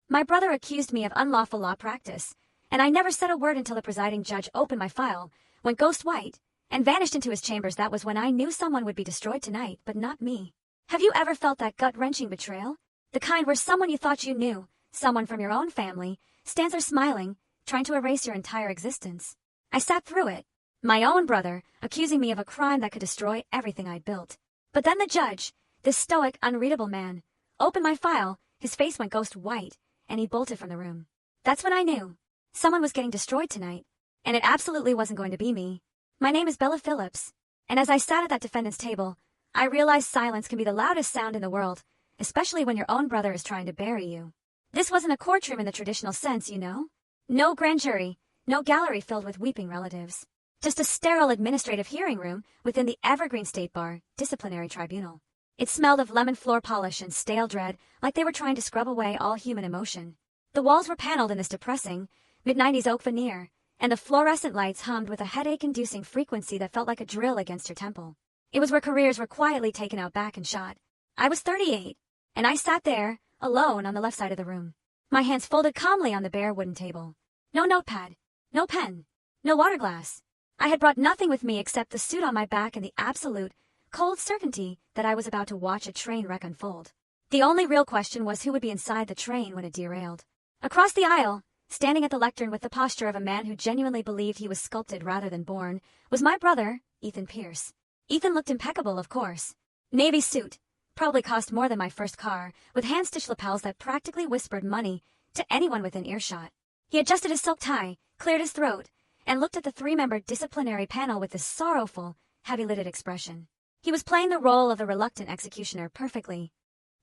My brother accused me of unlawful law practice, and I never said a word until the presiding judge opened my file, went ghost white, and vanished into his chambers. That was when I knew someone would be destroyed tonight, but not me. Have you ever felt that gut-wrenching betrayal? The kind where someone you thought you knew, someone from your own family, stands there smiling, trying to erase your entire existence. I sat through it. My own brother, accusing me of a crime that could destroy everything I'd built. But then the judge, this stoic, unreadable man, opened my file, his face went ghost white, and he bolted from the room. That's when I knew. Someone was getting destroyed tonight. And it absolutely wasn't going to be me. My name is Bella Phillips. And as I sat at that defendant's table, I realized silence can be the loudest sound in the world, especially when your own brother is trying to bury you. This wasn't a courtroom in the traditional sense, you know? No grand jury, no gallery filled with weeping relatives. Just a sterile administrative hearing room within the Evergreen State Bar Disciplinary Tribunal. It smelled of lemon floor polish and stale dread, like they were trying to scrub away all human emotion. The walls were paneled in this depressing, mid-90s oak veneer, and the fluorescent lights hummed with a headache-inducing frequency that felt like a drill against your temple. It was where careers were quietly taken out back and shot. I was 38, and I sat there, alone on the left side of the room. My hands folded calmly on the bare wooden table. No notepad, no pen, no water glass. I had brought nothing with me except the suit on my back and the absolute, cold certainty that I was about to watch a train wreck unfold. The only real question was who would be inside the train when it derailed. Across the aisle, standing at the lectern with the posture of a man who genuinely believed he was sculpted rather than born, was my brother, Ethan Pierce. Ethan looked impeccable, of course. Navy suit, probably cost more than my first car, with hand-stitched lapels that practically whispered money to anyone within earshot. He adjusted his silk tie, cleared his throat, and looked at the three-membered disciplinary panel with this sorrowful, heavy-lidded expression. He was playing the role of the reluctant executioner perfectly.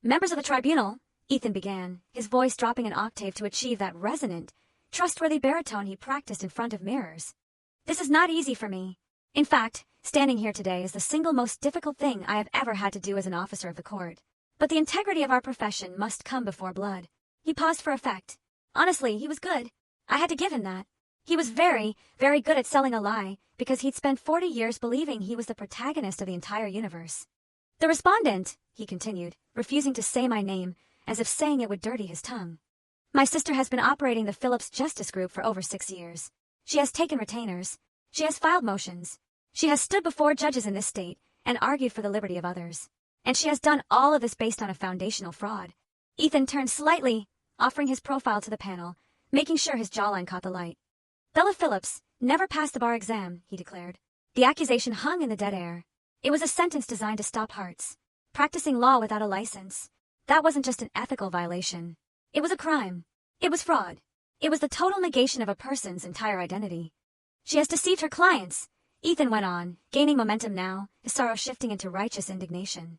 Members of the tribunal, Ethan began, his voice dropping an octave to achieve that resonant, trustworthy baritone he practiced in front of mirrors. This is not easy for me. In fact, standing here today is the single most difficult thing I have ever had to do as an officer of the court. But the integrity of our profession must come before blood. He paused for effect. Honestly, he was good. I had to give him that. He was very, very good at selling a lie, because he'd spent 40 years believing he was the protagonist of the entire universe. The respondent, he continued, refusing to say my name, as if saying it would dirty his tongue. My sister has been operating the Phillips Justice Group for over 6 years. She has taken retainers. She has filed motions. She has stood before judges in this state and argued for the liberty of others. And she has done all of this based on a foundational fraud. Ethan turned slightly, offering his profile to the panel, making sure his jawline caught the light. Bella Phillips never passed the bar exam, he declared. The accusation hung in the dead air. It was a sentence designed to stop hearts. Practicing law without a license. That wasn't just an ethical violation. It was a crime. It was fraud. It was the total negation of a person's entire identity. She has deceived her clients, Ethan went on, gaining momentum now, his sorrow shifting into righteous indignation.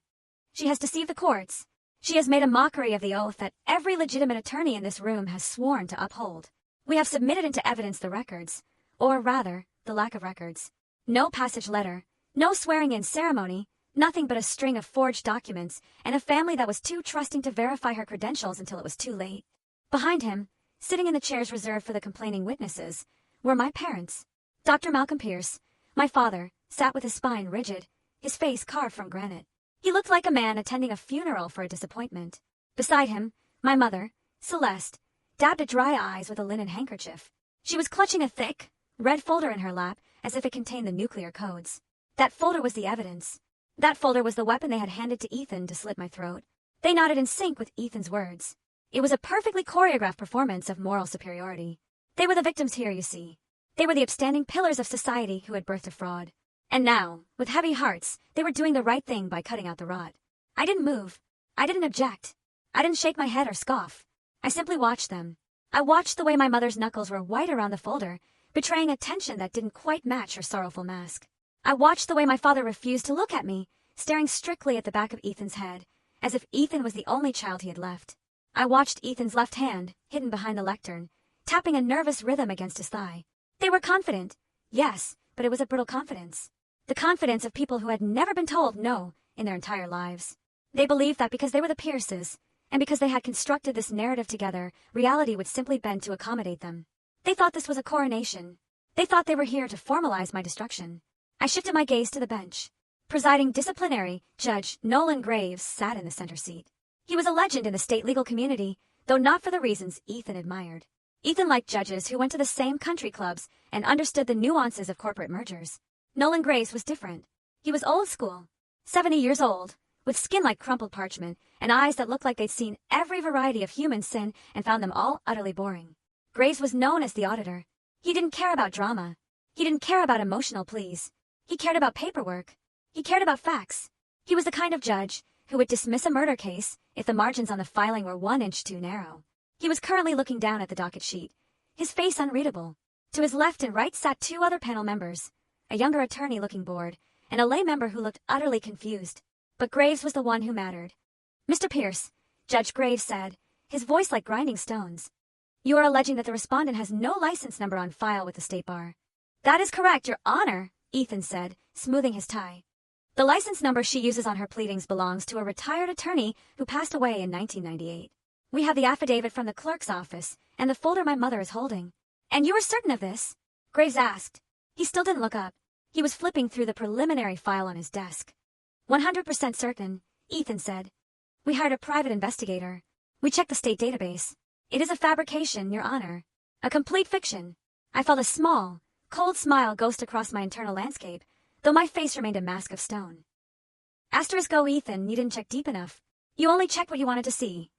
She has deceived the courts. She has made a mockery of the oath that every legitimate attorney in this room has sworn to uphold. We have submitted into evidence the records, or rather, the lack of records. No passage letter, no swearing-in ceremony, nothing but a string of forged documents, and a family that was too trusting to verify her credentials until it was too late. Behind him, sitting in the chairs reserved for the complaining witnesses, were my parents. Dr. Malcolm Pierce, my father, sat with his spine rigid, his face carved from granite. He looked like a man attending a funeral for a disappointment. Beside him, my mother, Celeste, dabbed at dry eyes with a linen handkerchief. She was clutching a thick, red folder in her lap as if it contained the nuclear codes. That folder was the evidence. That folder was the weapon they had handed to Ethan to slit my throat. They nodded in sync with Ethan's words. It was a perfectly choreographed performance of moral superiority. They were the victims here, you see. They were the upstanding pillars of society who had birthed a fraud. And now, with heavy hearts, they were doing the right thing by cutting out the rot. I didn't move. I didn't object. I didn't shake my head or scoff. I simply watched them. I watched the way my mother's knuckles were white around the folder, betraying a tension that didn't quite match her sorrowful mask. I watched the way my father refused to look at me, staring strictly at the back of Ethan's head, as if Ethan was the only child he had left. I watched Ethan's left hand, hidden behind the lectern, tapping a nervous rhythm against his thigh. They were confident, yes, but it was a brittle confidence. The confidence of people who had never been told no in their entire lives. They believed that because they were the Pierces, and because they had constructed this narrative together, reality would simply bend to accommodate them. They thought this was a coronation. They thought they were here to formalize my destruction. I shifted my gaze to the bench. Presiding disciplinary, Judge Nolan Graves sat in the center seat. He was a legend in the state legal community, though not for the reasons Ethan admired. Ethan liked judges who went to the same country clubs and understood the nuances of corporate mergers. Nolan Graves was different. He was old school, 70 years old, with skin like crumpled parchment and eyes that looked like they'd seen every variety of human sin and found them all utterly boring. Graves was known as the auditor. He didn't care about drama. He didn't care about emotional pleas. He cared about paperwork. He cared about facts. He was the kind of judge who would dismiss a murder case if the margins on the filing were 1 inch too narrow. He was currently looking down at the docket sheet, his face unreadable. To his left and right sat 2 other panel members, a younger attorney looking bored, and a lay member who looked utterly confused. But Graves was the one who mattered. "Mr. Pierce," Judge Graves said, his voice like grinding stones. "You are alleging that the respondent has no license number on file with the State Bar." "That is correct, Your Honor," Ethan said, smoothing his tie. "The license number she uses on her pleadings belongs to a retired attorney who passed away in 1998. We have the affidavit from the clerk's office and the folder my mother is holding." "And you are certain of this?" Graves asked. He still didn't look up. He was flipping through the preliminary file on his desk. 100% certain, Ethan said. "We hired a private investigator. We checked the state database. It is a fabrication, Your Honor. A complete fiction." I felt a small, cold smile ghost across my internal landscape, though my face remained a mask of stone. Go, Ethan, you didn't check deep enough. You only checked what you wanted to see.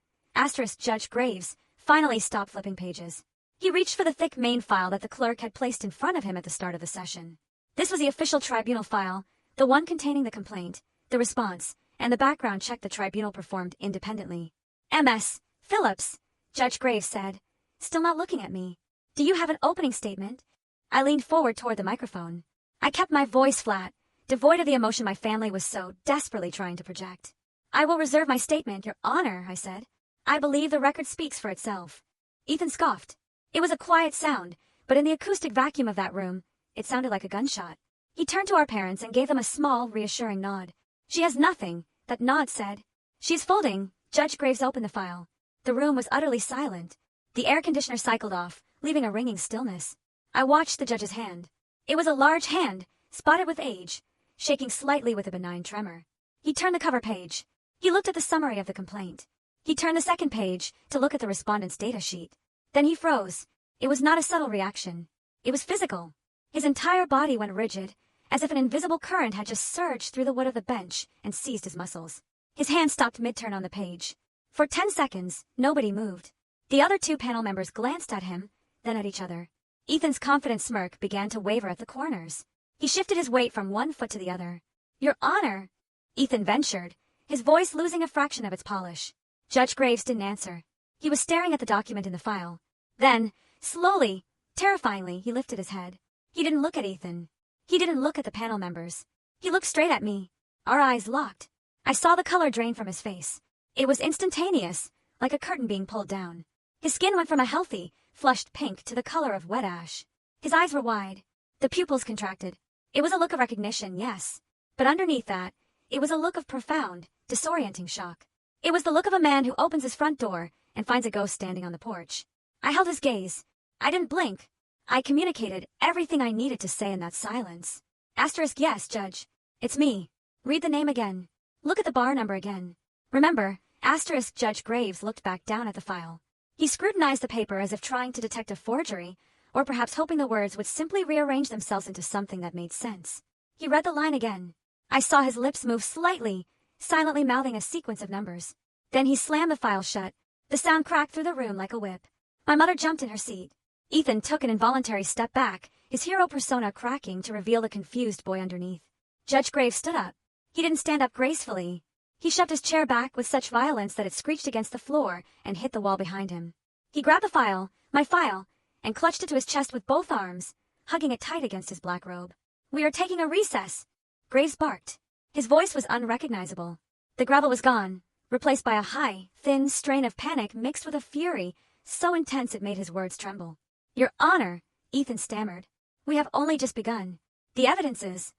Judge Graves finally stopped flipping pages. He reached for the thick main file that the clerk had placed in front of him at the start of the session. This was the official tribunal file, the one containing the complaint, the response, and the background check the tribunal performed independently. "M.S. Phillips," Judge Graves said, still not looking at me. "Do you have an opening statement?" I leaned forward toward the microphone. I kept my voice flat, devoid of the emotion my family was so desperately trying to project. "I will reserve my statement, Your Honor," I said. "I believe the record speaks for itself." Ethan scoffed. It was a quiet sound, but in the acoustic vacuum of that room, it sounded like a gunshot. He turned to our parents and gave them a small, reassuring nod. "She has nothing," that nod said. "She's folding." Judge Graves opened the file. The room was utterly silent. The air conditioner cycled off, leaving a ringing stillness. I watched the judge's hand. It was a large hand, spotted with age, shaking slightly with a benign tremor. He turned the cover page. He looked at the summary of the complaint. He turned the second page to look at the respondent's data sheet. Then he froze. It was not a subtle reaction. It was physical. His entire body went rigid, as if an invisible current had just surged through the wood of the bench and seized his muscles. His hand stopped mid-turn on the page. For 10 seconds, nobody moved. The other 2 panel members glanced at him, then at each other. Ethan's confident smirk began to waver at the corners. He shifted his weight from one foot to the other. "Your Honor," Ethan ventured, his voice losing a fraction of its polish. Judge Graves didn't answer. He was staring at the document in the file. Then, slowly, terrifyingly, he lifted his head. He didn't look at Ethan. He didn't look at the panel members. He looked straight at me. Our eyes locked. I saw the color drain from his face. It was instantaneous, like a curtain being pulled down. His skin went from a healthy, flushed pink to the color of wet ash. His eyes were wide. The pupils contracted. It was a look of recognition, yes. But underneath that, it was a look of profound, disorienting shock. It was the look of a man who opens his front door and finds a ghost standing on the porch. I held his gaze. I didn't blink. I communicated everything I needed to say in that silence. Yes, Judge. It's me. Read the name again. Look at the bar number again. Remember, Judge Graves looked back down at the file. He scrutinized the paper as if trying to detect a forgery, or perhaps hoping the words would simply rearrange themselves into something that made sense. He read the line again. I saw his lips move slightly, silently mouthing a sequence of numbers. Then he slammed the file shut. The sound cracked through the room like a whip. My mother jumped in her seat. Ethan took an involuntary step back, his hero persona cracking to reveal the confused boy underneath. Judge Graves stood up. He didn't stand up gracefully. He shoved his chair back with such violence that it screeched against the floor and hit the wall behind him. He grabbed the file, my file, and clutched it to his chest with both arms, hugging it tight against his black robe. "We are taking a recess," Graves barked. His voice was unrecognizable. The gravel was gone, replaced by a high, thin strain of panic mixed with a fury so intense it made his words tremble. "Your Honor," Ethan stammered. "We have only just begun. The evidence is—"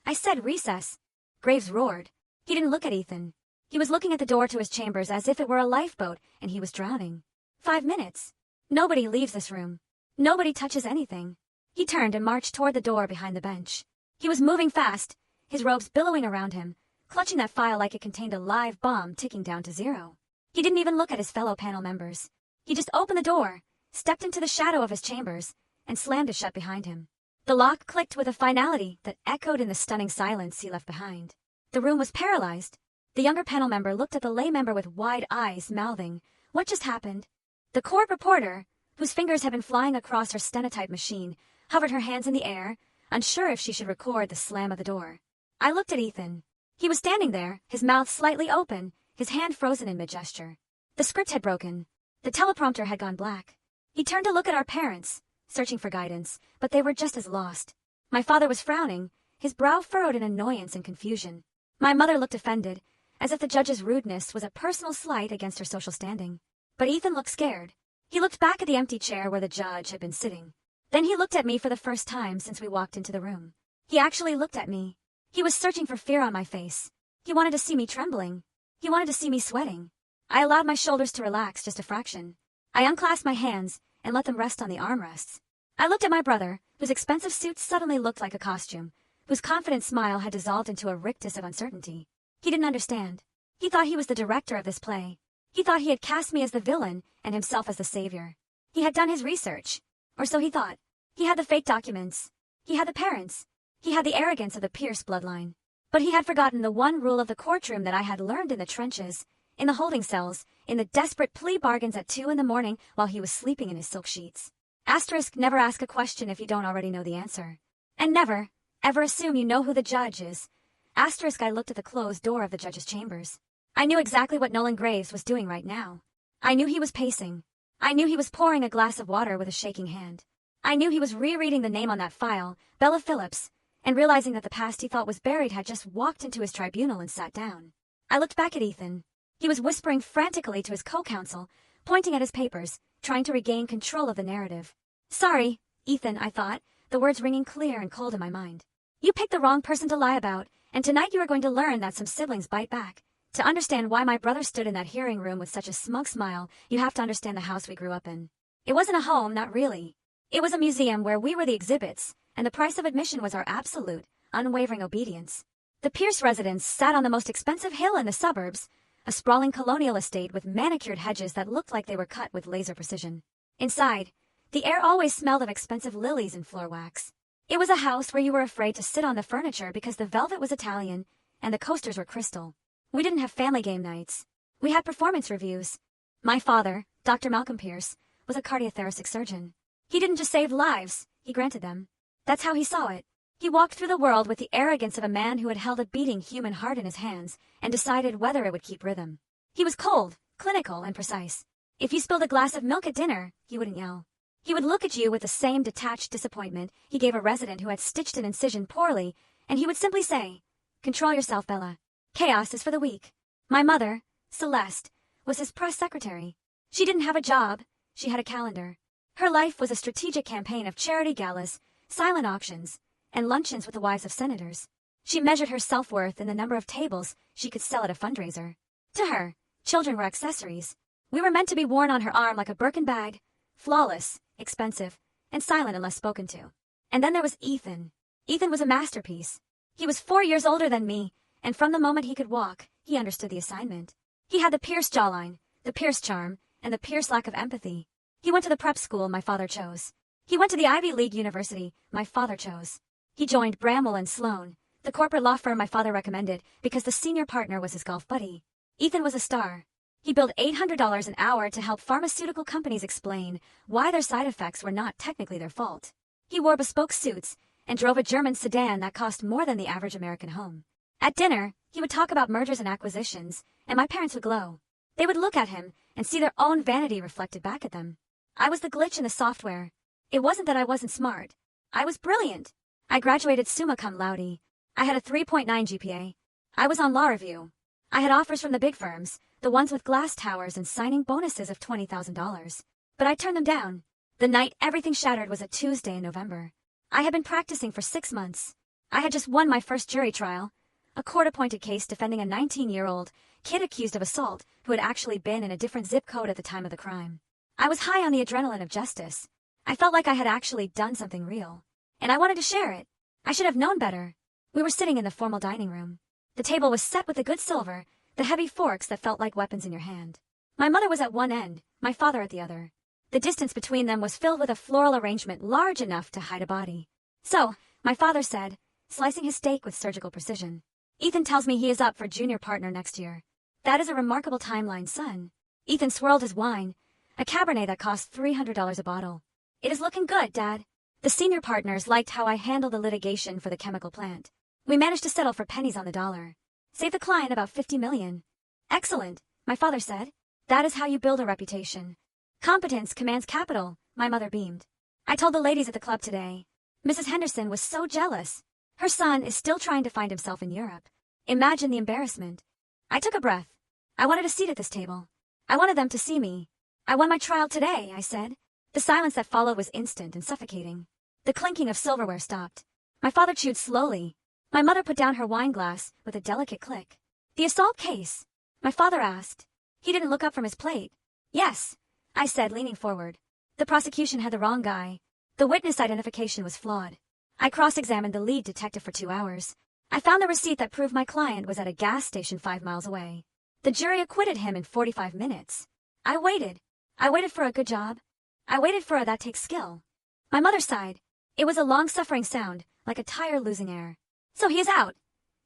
I said recess. Graves roared. He didn't look at Ethan. He was looking at the door to his chambers as if it were a lifeboat and he was drowning. 5 minutes. Nobody leaves this room. Nobody touches anything. He turned and marched toward the door behind the bench. He was moving fast, his robes billowing around him, clutching that file like it contained a live bomb ticking down to 0. He didn't even look at his fellow panel members. He just opened the door, stepped into the shadow of his chambers, and slammed it shut behind him. The lock clicked with a finality that echoed in the stunning silence he left behind. The room was paralyzed. The younger panel member looked at the lay member with wide eyes, mouthing, "What just happened?" The court reporter, whose fingers had been flying across her stenotype machine, hovered her hands in the air, unsure if she should record the slam of the door. I looked at Ethan. He was standing there, his mouth slightly open, his hand frozen in mid-gesture. The script had broken. The teleprompter had gone black. He turned to look at our parents, searching for guidance, but they were just as lost. My father was frowning, his brow furrowed in annoyance and confusion. My mother looked offended, as if the judge's rudeness was a personal slight against her social standing. But Ethan looked scared. He looked back at the empty chair where the judge had been sitting. Then he looked at me for the first time since we walked into the room. He actually looked at me. He was searching for fear on my face. He wanted to see me trembling. He wanted to see me sweating. I allowed my shoulders to relax just a fraction. I unclasped my hands and let them rest on the armrests. I looked at my brother, whose expensive suit suddenly looked like a costume, whose confident smile had dissolved into a rictus of uncertainty. He didn't understand. He thought he was the director of this play. He thought he had cast me as the villain and himself as the savior. He had done his research. Or so he thought. He had the fake documents. He had the parents. He had the arrogance of the Pierce bloodline. But he had forgotten the one rule of the courtroom that I had learned in the trenches, in the holding cells, in the desperate plea bargains at 2 a.m. while he was sleeping in his silk sheets. Asterisk, never ask a question if you don't already know the answer. And never, ever assume you know who the judge is. Asterisk, I looked at the closed door of the judge's chambers. I knew exactly what Nolan Graves was doing right now. I knew he was pacing. I knew he was pouring a glass of water with a shaking hand. I knew he was rereading the name on that file, Bella Phillips, and realizing that the past he thought was buried had just walked into his tribunal and sat down. I looked back at Ethan. He was whispering frantically to his co-counsel, pointing at his papers, trying to regain control of the narrative. Sorry, Ethan, I thought, the words ringing clear and cold in my mind. You picked the wrong person to lie about, and tonight you are going to learn that some siblings bite back. To understand why my brother stood in that hearing room with such a smug smile, you have to understand the house we grew up in. It wasn't a home, not really. It was a museum where we were the exhibits, and the price of admission was our absolute, unwavering obedience. The Pierce residence sat on the most expensive hill in the suburbs, a sprawling colonial estate with manicured hedges that looked like they were cut with laser precision. Inside, the air always smelled of expensive lilies and floor wax. It was a house where you were afraid to sit on the furniture because the velvet was Italian and the coasters were crystal. We didn't have family game nights. We had performance reviews. My father, Dr. Malcolm Pierce, was a cardiothoracic surgeon. He didn't just save lives, he granted them. That's how he saw it. He walked through the world with the arrogance of a man who had held a beating human heart in his hands and decided whether it would keep rhythm. He was cold, clinical, and precise. If you spilled a glass of milk at dinner, he wouldn't yell. He would look at you with the same detached disappointment he gave a resident who had stitched an incision poorly, and he would simply say, "Control yourself, Bella. Chaos is for the weak." My mother, Celeste, was his press secretary. She didn't have a job, she had a calendar. Her life was a strategic campaign of charity galas, silent auctions, and luncheons with the wives of senators. She measured her self-worth in the number of tables she could sell at a fundraiser. To her, children were accessories. We were meant to be worn on her arm like a Birkin bag, flawless, expensive, and silent unless spoken to. And then there was Ethan. Ethan was a masterpiece. He was 4 years older than me, and from the moment he could walk, he understood the assignment. He had the Pierce jawline, the Pierce charm, and the Pierce lack of empathy. He went to the prep school my father chose. He went to the Ivy League university my father chose. He joined Bramwell and Sloan, the corporate law firm my father recommended because the senior partner was his golf buddy. Ethan was a star. He billed $800 an hour to help pharmaceutical companies explain why their side effects were not technically their fault. He wore bespoke suits and drove a German sedan that cost more than the average American home. At dinner, he would talk about mergers and acquisitions, and my parents would glow. They would look at him and see their own vanity reflected back at them. I was the glitch in the software. It wasn't that I wasn't smart. I was brilliant. I graduated summa cum laude. I had a 3.9 GPA. I was on law review. I had offers from the big firms, the ones with glass towers and signing bonuses of $20,000. But I turned them down. The night everything shattered was a Tuesday in November. I had been practicing for 6 months. I had just won my first jury trial, a court-appointed case defending a 19-year-old kid accused of assault who had actually been in a different zip code at the time of the crime. I was high on the adrenaline of justice. I felt like I had actually done something real. And I wanted to share it. I should have known better. We were sitting in the formal dining room. The table was set with the good silver, the heavy forks that felt like weapons in your hand. My mother was at one end, my father at the other. The distance between them was filled with a floral arrangement large enough to hide a body. So, my father said, slicing his steak with surgical precision. Ethan tells me he is up for junior partner next year. That is a remarkable timeline, son. Ethan swirled his wine, a Cabernet that cost $300 a bottle. It is looking good, Dad. The senior partners liked how I handled the litigation for the chemical plant. We managed to settle for pennies on the dollar. Save the client about $50 million. Excellent, my father said. That is how you build a reputation. Competence commands capital, my mother beamed. I told the ladies at the club today. Mrs. Henderson was so jealous. Her son is still trying to find himself in Europe. Imagine the embarrassment. I took a breath. I wanted a seat at this table. I wanted them to see me. I won my trial today, I said. The silence that followed was instant and suffocating. The clinking of silverware stopped. My father chewed slowly. My mother put down her wine glass with a delicate click. The assault case? My father asked. He didn't look up from his plate. Yes, I said, leaning forward. The prosecution had the wrong guy. The witness identification was flawed. I cross-examined the lead detective for 2 hours. I found the receipt that proved my client was at a gas station 5 miles away. The jury acquitted him in 45 minutes. I waited. I waited for a good job. I waited for a that takes skill. My mother sighed. It was a long-suffering sound, like a tire losing air. So he is out?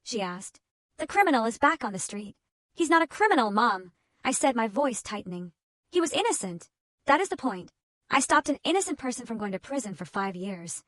She asked. The criminal is back on the street. He's not a criminal, Mom, I said, my voice tightening. He was innocent. That is the point. I stopped an innocent person from going to prison for 5 years.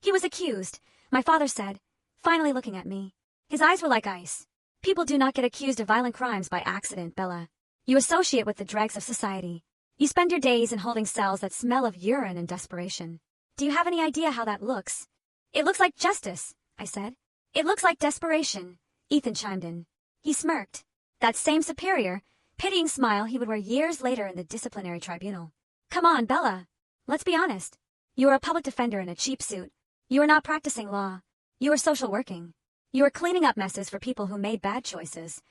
He was accused, my father said, finally looking at me. His eyes were like ice. People do not get accused of violent crimes by accident, Bella. You associate with the dregs of society. You spend your days in holding cells that smell of urine and desperation. Do you have any idea how that looks? It looks like justice, I said. It looks like desperation, Ethan chimed in. He smirked. That same superior, pitying smile he would wear years later in the disciplinary tribunal. Come on, Bella. Let's be honest. You are a public defender in a cheap suit. You are not practicing law. You are social working. You are cleaning up messes for people who made bad choices.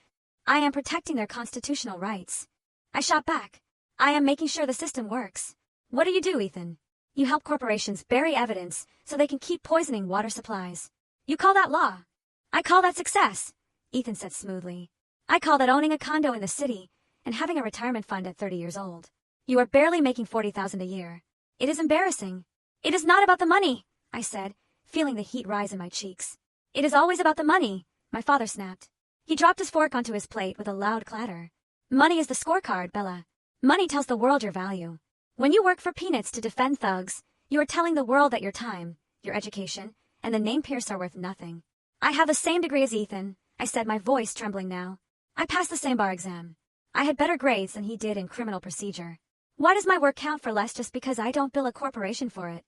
I am protecting their constitutional rights. I shot back. I am making sure the system works. What do you do, Ethan? You help corporations bury evidence so they can keep poisoning water supplies. You call that law? I call that success, Ethan said smoothly. I call that owning a condo in the city and having a retirement fund at 30 years old. You are barely making $40,000 a year. It is embarrassing. It is not about the money, I said, feeling the heat rise in my cheeks. It is always about the money, my father snapped. He dropped his fork onto his plate with a loud clatter. Money is the scorecard, Bella. Money tells the world your value. When you work for peanuts to defend thugs, you are telling the world that your time, your education, and the name Pierce are worth nothing. I have the same degree as Ethan, I said, my voice trembling now. I passed the same bar exam. I had better grades than he did in criminal procedure. Why does my work count for less just because I don't bill a corporation for it?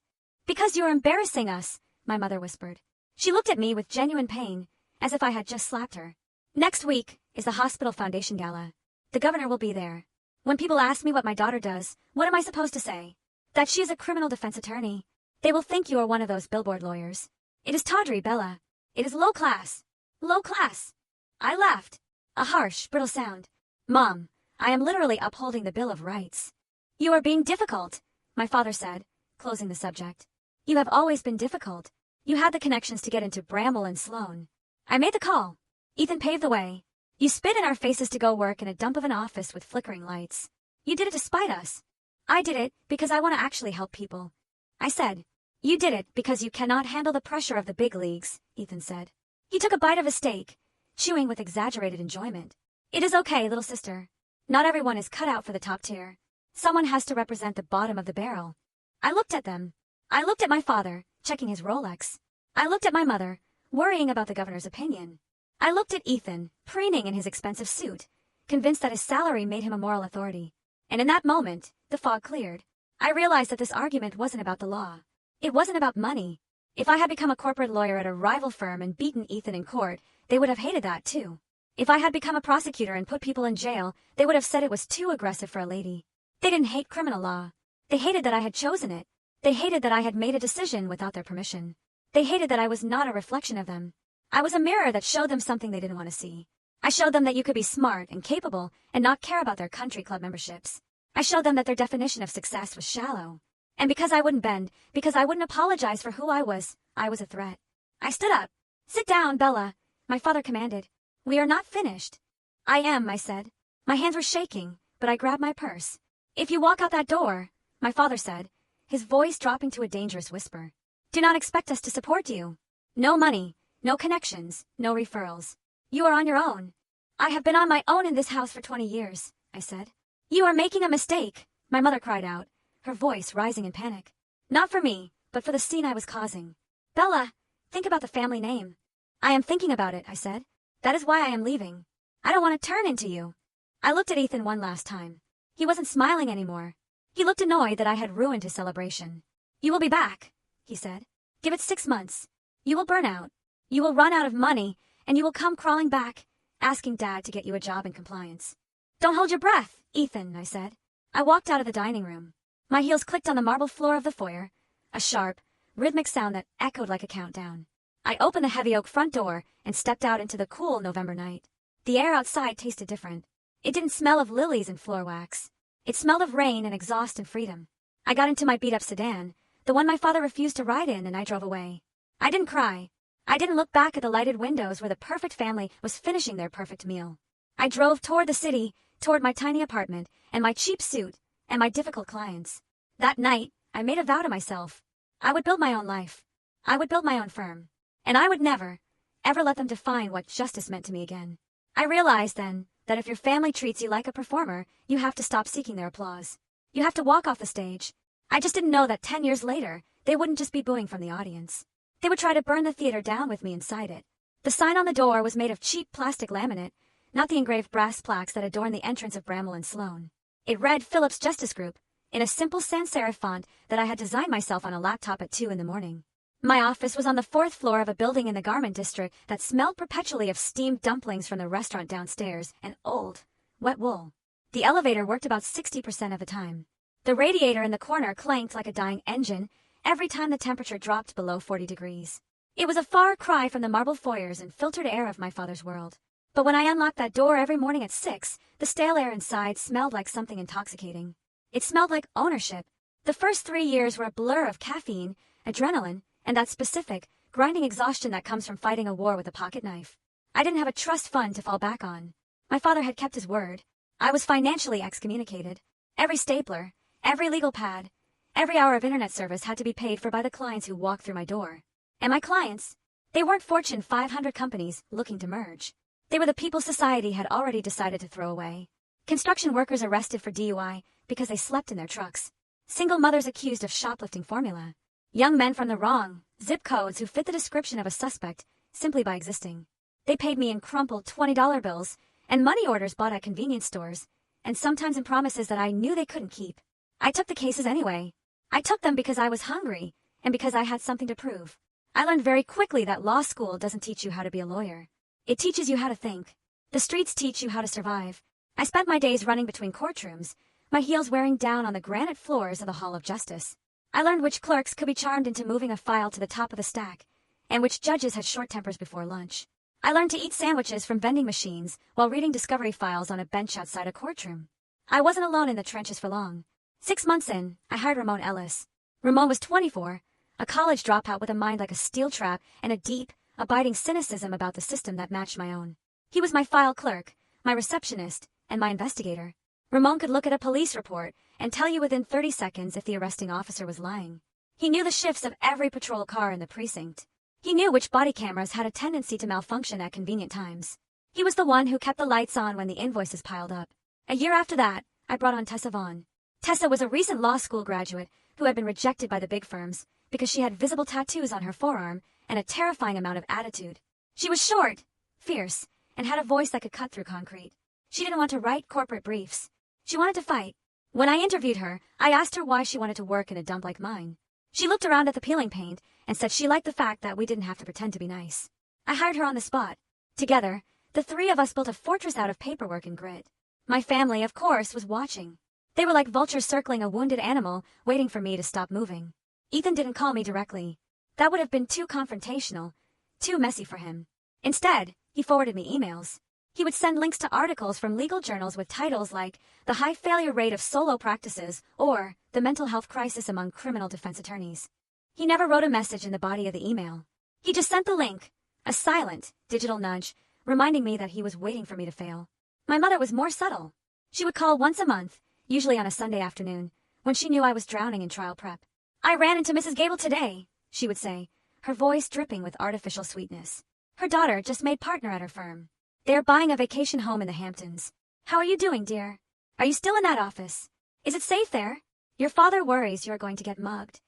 Because you're embarrassing us, my mother whispered. She looked at me with genuine pain, as if I had just slapped her. Next week is the Hospital Foundation Gala. The governor will be there. When people ask me what my daughter does, what am I supposed to say? That she is a criminal defense attorney. They will think you are one of those billboard lawyers. It is tawdry, Bella. It is low class. Low class. I laughed. A harsh, brittle sound. Mom, I am literally upholding the Bill of Rights. You are being difficult, my father said, closing the subject. You have always been difficult. You had the connections to get into Bramble and Sloan. I made the call. Ethan paved the way. You spit in our faces to go work in a dump of an office with flickering lights. You did it to spite us. I did it because I want to actually help people. I said. You did it because you cannot handle the pressure of the big leagues, Ethan said. He took a bite of his steak, chewing with exaggerated enjoyment. It is okay, little sister. Not everyone is cut out for the top tier. Someone has to represent the bottom of the barrel. I looked at them. I looked at my father, checking his Rolex. I looked at my mother, worrying about the governor's opinion. I looked at Ethan, preening in his expensive suit, convinced that his salary made him a moral authority. And in that moment, the fog cleared. I realized that this argument wasn't about the law. It wasn't about money. If I had become a corporate lawyer at a rival firm and beaten Ethan in court, they would have hated that too. If I had become a prosecutor and put people in jail, they would have said it was too aggressive for a lady. They didn't hate criminal law. They hated that I had chosen it. They hated that I had made a decision without their permission. They hated that I was not a reflection of them. I was a mirror that showed them something they didn't want to see. I showed them that you could be smart and capable and not care about their country club memberships. I showed them that their definition of success was shallow. And because I wouldn't bend, because I wouldn't apologize for who I was a threat. I stood up. Sit down, Bella, my father commanded. We are not finished. I am, I said. My hands were shaking, but I grabbed my purse. "If you walk out that door," my father said, his voice dropping to a dangerous whisper, "do not expect us to support you. No money, no connections, no referrals. You are on your own." "I have been on my own in this house for 20 years, I said. "You are making a mistake," my mother cried out, her voice rising in panic. "Not for me, but for the scene I was causing. Bella, think about the family name." "I am thinking about it," I said. "That is why I am leaving. I don't want to turn into you." I looked at Ethan one last time. He wasn't smiling anymore. He looked annoyed that I had ruined his celebration. "You will be back," he said. "Give it 6 months. You will burn out. You will run out of money, and you will come crawling back, asking Dad to get you a job in compliance." "Don't hold your breath, Ethan," I said. I walked out of the dining room. My heels clicked on the marble floor of the foyer, a sharp, rhythmic sound that echoed like a countdown. I opened the heavy oak front door and stepped out into the cool November night. The air outside tasted different. It didn't smell of lilies and floor wax. It smelled of rain and exhaust and freedom. I got into my beat-up sedan, the one my father refused to ride in, and I drove away. I didn't cry. I didn't look back at the lighted windows where the perfect family was finishing their perfect meal. I drove toward the city, toward my tiny apartment, and my cheap suit, and my difficult clients. That night, I made a vow to myself. I would build my own life. I would build my own firm. And I would never, ever let them define what justice meant to me again. I realized then that if your family treats you like a performer, you have to stop seeking their applause. You have to walk off the stage. I just didn't know that 10 years later, they wouldn't just be booing from the audience. They would try to burn the theater down with me inside it. The sign on the door was made of cheap plastic laminate, not the engraved brass plaques that adorn the entrance of Bramwell and Sloan. It read Phillips Justice Group, in a simple sans serif font that I had designed myself on a laptop at 2 a.m. My office was on the 4th floor of a building in the garment district that smelled perpetually of steamed dumplings from the restaurant downstairs and old, wet wool. The elevator worked about 60% of the time. The radiator in the corner clanked like a dying engine every time the temperature dropped below 40 degrees. It was a far cry from the marble foyers and filtered air of my father's world. But when I unlocked that door every morning at 6, the stale air inside smelled like something intoxicating. It smelled like ownership. The first 3 years were a blur of caffeine, adrenaline, and that specific, grinding exhaustion that comes from fighting a war with a pocket knife. I didn't have a trust fund to fall back on. My father had kept his word. I was financially excommunicated. Every stapler, every legal pad, every hour of internet service had to be paid for by the clients who walked through my door. And my clients? They weren't Fortune 500 companies looking to merge. They were the people society had already decided to throw away. Construction workers arrested for DUI because they slept in their trucks. Single mothers accused of shoplifting formula. Young men from the wrong zip codes who fit the description of a suspect simply by existing. They paid me in crumpled $20 bills and money orders bought at convenience stores, and sometimes in promises that I knew they couldn't keep. I took the cases anyway. I took them because I was hungry and because I had something to prove. I learned very quickly that law school doesn't teach you how to be a lawyer. It teaches you how to think. The streets teach you how to survive. I spent my days running between courtrooms, my heels wearing down on the granite floors of the Hall of Justice. I learned which clerks could be charmed into moving a file to the top of the stack, and which judges had short tempers before lunch. I learned to eat sandwiches from vending machines while reading discovery files on a bench outside a courtroom. I wasn't alone in the trenches for long. 6 months in, I hired Ramon Ellis. Ramon was 24, a college dropout with a mind like a steel trap and a deep, abiding cynicism about the system that matched my own. He was my file clerk, my receptionist, and my investigator. Ramon could look at a police report and tell you within 30 seconds if the arresting officer was lying. He knew the shifts of every patrol car in the precinct. He knew which body cameras had a tendency to malfunction at convenient times. He was the one who kept the lights on when the invoices piled up. A year after that, I brought on Tessa Vaughn. Tessa was a recent law school graduate who had been rejected by the big firms because she had visible tattoos on her forearm and a terrifying amount of attitude. She was short, fierce, and had a voice that could cut through concrete. She didn't want to write corporate briefs. She wanted to fight. When I interviewed her, I asked her why she wanted to work in a dump like mine. She looked around at the peeling paint and said she liked the fact that we didn't have to pretend to be nice. I hired her on the spot. Together, the three of us built a fortress out of paperwork and grit. My family, of course, was watching. They were like vultures circling a wounded animal, waiting for me to stop moving. Ethan didn't call me directly. That would have been too confrontational, too messy for him. Instead, he forwarded me emails. He would send links to articles from legal journals with titles like The High Failure Rate of Solo Practices or The Mental Health Crisis Among Criminal Defense Attorneys. He never wrote a message in the body of the email. He just sent the link, a silent, digital nudge, reminding me that he was waiting for me to fail. My mother was more subtle. She would call once a month, usually on a Sunday afternoon, when she knew I was drowning in trial prep. "I ran into Mrs. Gable today," she would say, her voice dripping with artificial sweetness. Her daughter just made partner at her firm. They are buying a vacation home in the Hamptons. "How are you doing, dear? Are you still in that office? Is it safe there? Your father worries you're going to get mugged."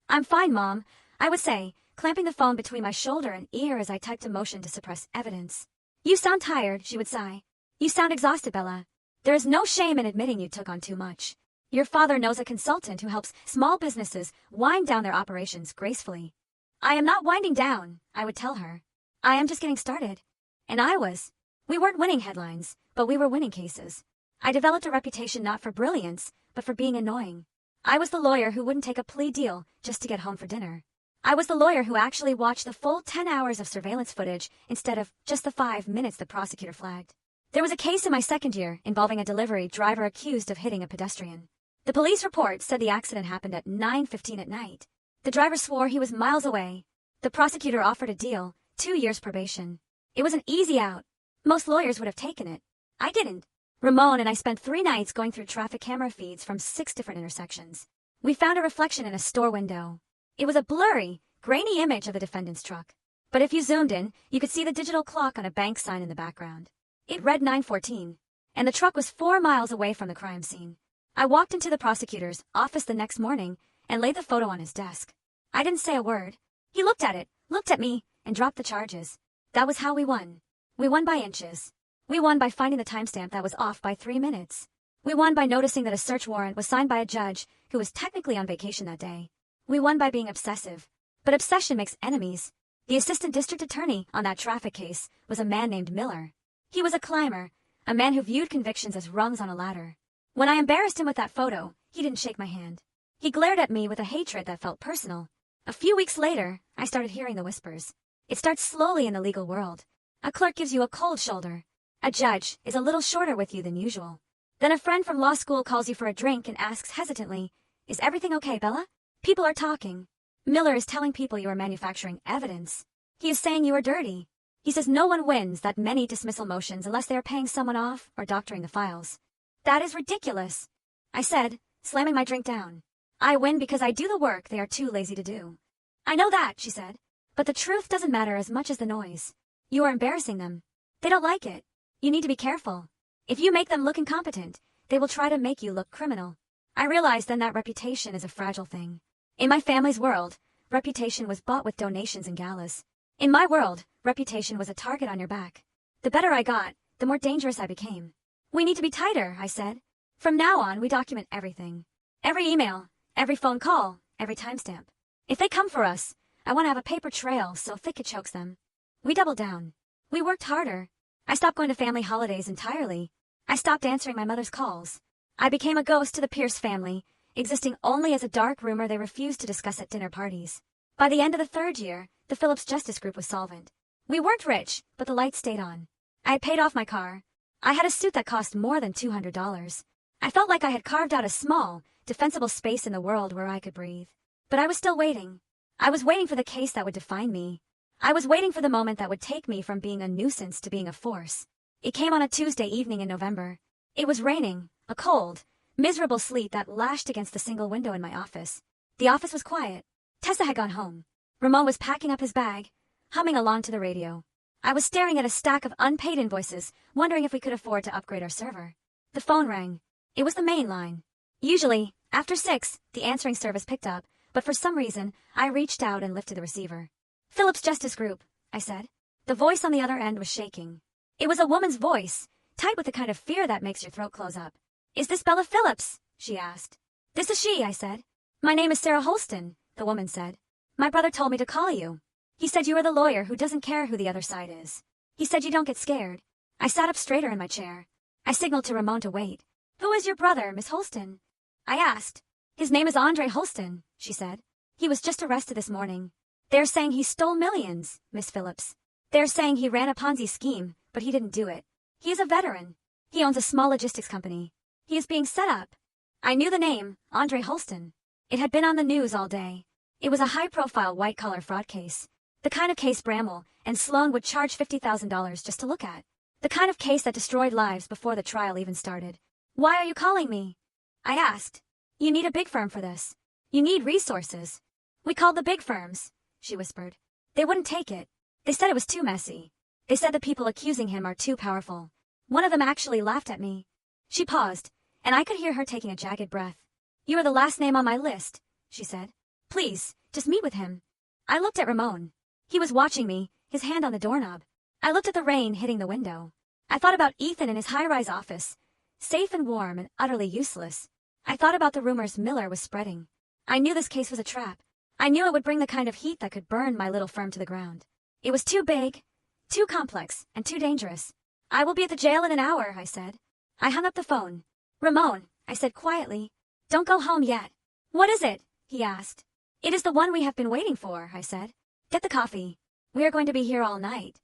"I'm fine, Mom," I would say, clamping the phone between my shoulder and ear as I typed a motion to suppress evidence. "You sound tired," she would sigh. "You sound exhausted, Bella. There is no shame in admitting you took on too much. Your father knows a consultant who helps small businesses wind down their operations gracefully." "I am not winding down," I would tell her. "I am just getting started." And I was. We weren't winning headlines, but we were winning cases. I developed a reputation not for brilliance, but for being annoying. I was the lawyer who wouldn't take a plea deal just to get home for dinner. I was the lawyer who actually watched the full 10 hours of surveillance footage instead of just the 5 minutes the prosecutor flagged. There was a case in my second year involving a delivery driver accused of hitting a pedestrian. The police report said the accident happened at 9:15 at night. The driver swore he was miles away. The prosecutor offered a deal, 2 years probation. It was an easy out. Most lawyers would have taken it. I didn't. Ramon and I spent 3 nights going through traffic camera feeds from 6 different intersections. We found a reflection in a store window. It was a blurry, grainy image of the defendant's truck. But if you zoomed in, you could see the digital clock on a bank sign in the background. It read 9:14, and the truck was 4 miles away from the crime scene. I walked into the prosecutor's office the next morning and laid the photo on his desk. I didn't say a word. He looked at it, looked at me, and dropped the charges. That was how we won. We won by inches. We won by finding the timestamp that was off by 3 minutes. We won by noticing that a search warrant was signed by a judge who was technically on vacation that day. We won by being obsessive. But obsession makes enemies. The assistant district attorney on that traffic case was a man named Miller. He was a climber, a man who viewed convictions as rungs on a ladder. When I embarrassed him with that photo, he didn't shake my hand. He glared at me with a hatred that felt personal. A few weeks later, I started hearing the whispers. It starts slowly in the legal world. A clerk gives you a cold shoulder. A judge is a little shorter with you than usual. Then a friend from law school calls you for a drink and asks hesitantly, "Is everything okay, Bella?" People are talking. Miller is telling people you are manufacturing evidence. He is saying you are dirty. He says no one wins that many dismissal motions unless they are paying someone off or doctoring the files. "That is ridiculous," I said, slamming my drink down. "I win because I do the work they are too lazy to do." "I know that," she said. "But the truth doesn't matter as much as the noise. You are embarrassing them. They don't like it. You need to be careful. If you make them look incompetent, they will try to make you look criminal." I realized then that reputation is a fragile thing. In my family's world, reputation was bought with donations and galas. In my world, reputation was a target on your back. The better I got, the more dangerous I became. "We need to be tighter," I said. "From now on, we document everything. Every email, every phone call, every timestamp. If they come for us, I want to have a paper trail so thick it chokes them." We doubled down. We worked harder. I stopped going to family holidays entirely. I stopped answering my mother's calls. I became a ghost to the Pierce family, existing only as a dark rumor they refused to discuss at dinner parties. By the end of the 3rd year, the Phillips Justice Group was solvent. We weren't rich, but the lights stayed on. I had paid off my car. I had a suit that cost more than $200. I felt like I had carved out a small, defensible space in the world where I could breathe. But I was still waiting. I was waiting for the case that would define me. I was waiting for the moment that would take me from being a nuisance to being a force. It came on a Tuesday evening in November. It was raining, a cold, miserable sleet that lashed against the single window in my office. The office was quiet. Tessa had gone home. Ramon was packing up his bag, humming along to the radio. I was staring at a stack of unpaid invoices, wondering if we could afford to upgrade our server. The phone rang. It was the main line. Usually, after 6, the answering service picked up, but for some reason, I reached out and lifted the receiver. "Phillips Justice Group," I said. The voice on the other end was shaking. It was a woman's voice, tight with the kind of fear that makes your throat close up. "Is this Bella Phillips?" she asked. "This is she," I said. "My name is Sarah Holston," the woman said. "My brother told me to call you. He said you are the lawyer who doesn't care who the other side is. He said you don't get scared." I sat up straighter in my chair. I signaled to Ramon to wait. "Who is your brother, Miss Holston?" I asked. "His name is Andre Holston," she said. "He was just arrested this morning. They're saying he stole millions, Miss Phillips. They're saying he ran a Ponzi scheme, but he didn't do it. He is a veteran. He owns a small logistics company. He is being set up." I knew the name, Andre Holston. It had been on the news all day. It was a high-profile white-collar fraud case. The kind of case Bramwell and Sloan would charge $50,000 just to look at. The kind of case that destroyed lives before the trial even started. Why are you calling me? I asked. You need a big firm for this. You need resources. We called the big firms, she whispered. They wouldn't take it. They said it was too messy. They said the people accusing him are too powerful. One of them actually laughed at me. She paused, and I could hear her taking a jagged breath. You are the last name on my list, she said. Please, just meet with him. I looked at Ramon. He was watching me, his hand on the doorknob. I looked at the rain hitting the window. I thought about Ethan in his high-rise office, safe and warm and utterly useless. I thought about the rumors Miller was spreading. I knew this case was a trap. I knew it would bring the kind of heat that could burn my little firm to the ground. It was too big, too complex, and too dangerous. I will be at the jail in an hour, I said. I hung up the phone. Ramon, I said quietly, don't go home yet. What is it? He asked. It is the one we have been waiting for, I said. Get the coffee. We are going to be here all night.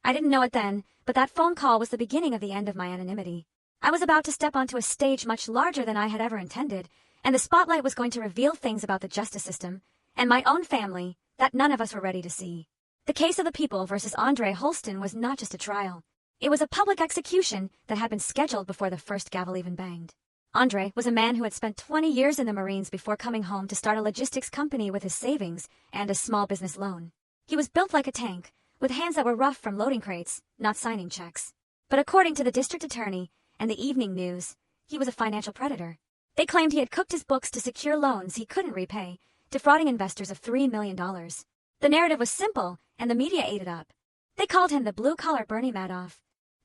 I didn't know it then, but that phone call was the beginning of the end of my anonymity. I was about to step onto a stage much larger than I had ever intended, and the spotlight was going to reveal things about the justice system and my own family that none of us were ready to see. The case of the people versus Andre Holston was not just a trial. It was a public execution that had been scheduled before the first gavel even banged. Andre was a man who had spent 20 years in the Marines before coming home to start a logistics company with his savings and a small business loan. He was built like a tank, with hands that were rough from loading crates, not signing checks. But according to the district attorney and the evening news, he was a financial predator. They claimed he had cooked his books to secure loans he couldn't repay, defrauding investors of $3 million. The narrative was simple, and the media ate it up. They called him the blue-collar Bernie Madoff.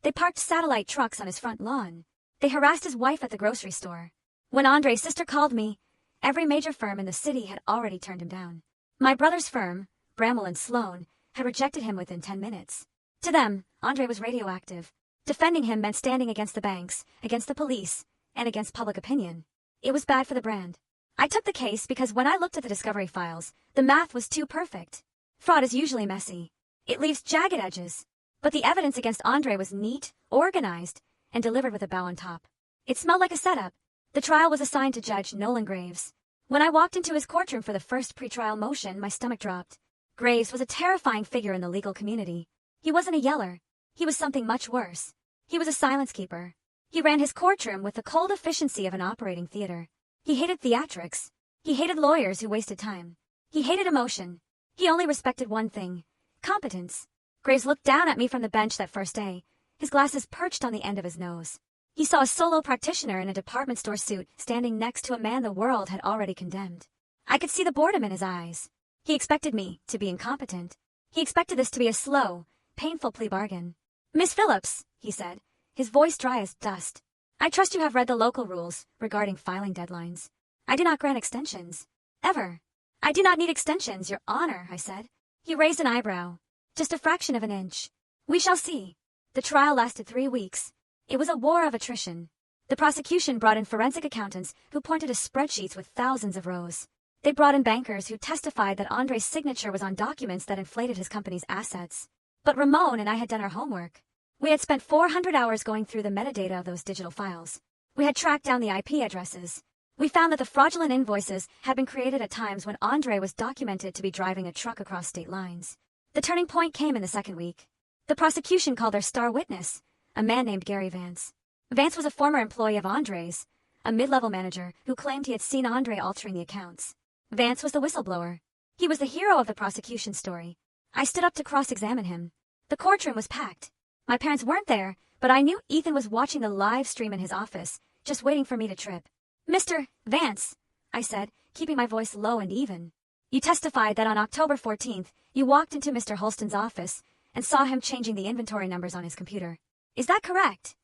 They parked satellite trucks on his front lawn. They harassed his wife at the grocery store. When Andre's sister called me, every major firm in the city had already turned him down. My brother's firm, Bramwell and Sloan, had rejected him within 10 minutes. To them, Andre was radioactive. Defending him meant standing against the banks, against the police, and against public opinion. It was bad for the brand. I took the case because when I looked at the discovery files, the math was too perfect. Fraud is usually messy. It leaves jagged edges. But the evidence against Andre was neat, organized, and delivered with a bow on top. It smelled like a setup. The trial was assigned to Judge Nolan Graves. When I walked into his courtroom for the first pretrial motion, my stomach dropped. Graves was a terrifying figure in the legal community. He wasn't a yeller. He was something much worse. He was a silence keeper. He ran his courtroom with the cold efficiency of an operating theater. He hated theatrics. He hated lawyers who wasted time. He hated emotion. He only respected one thing: competence. Graves looked down at me from the bench that first day, his glasses perched on the end of his nose. He saw a solo practitioner in a department store suit standing next to a man the world had already condemned. I could see the boredom in his eyes. He expected me to be incompetent. He expected this to be a slow, painful plea bargain. Miss Phillips, he said, his voice dry as dust. I trust you have read the local rules regarding filing deadlines. I do not grant extensions. Ever. I do not need extensions, Your Honor, I said. He raised an eyebrow. Just a fraction of an inch. We shall see. The trial lasted 3 weeks. It was a war of attrition. The prosecution brought in forensic accountants who pointed to spreadsheets with thousands of rows. They brought in bankers who testified that Andre's signature was on documents that inflated his company's assets. But Ramon and I had done our homework. We had spent 400 hours going through the metadata of those digital files. We had tracked down the IP addresses. We found that the fraudulent invoices had been created at times when Andre was documented to be driving a truck across state lines. The turning point came in the second week. The prosecution called their star witness, a man named Gary Vance. Vance was a former employee of Andre's, a mid-level manager who claimed he had seen Andre altering the accounts. Vance was the whistleblower. He was the hero of the prosecution story. I stood up to cross-examine him. The courtroom was packed. My parents weren't there, but I knew Ethan was watching the live stream in his office, just waiting for me to trip. Mr. Vance, I said, keeping my voice low and even. You testified that on October 14th, you walked into Mr. Holston's office and saw him changing the inventory numbers on his computer. Is that correct?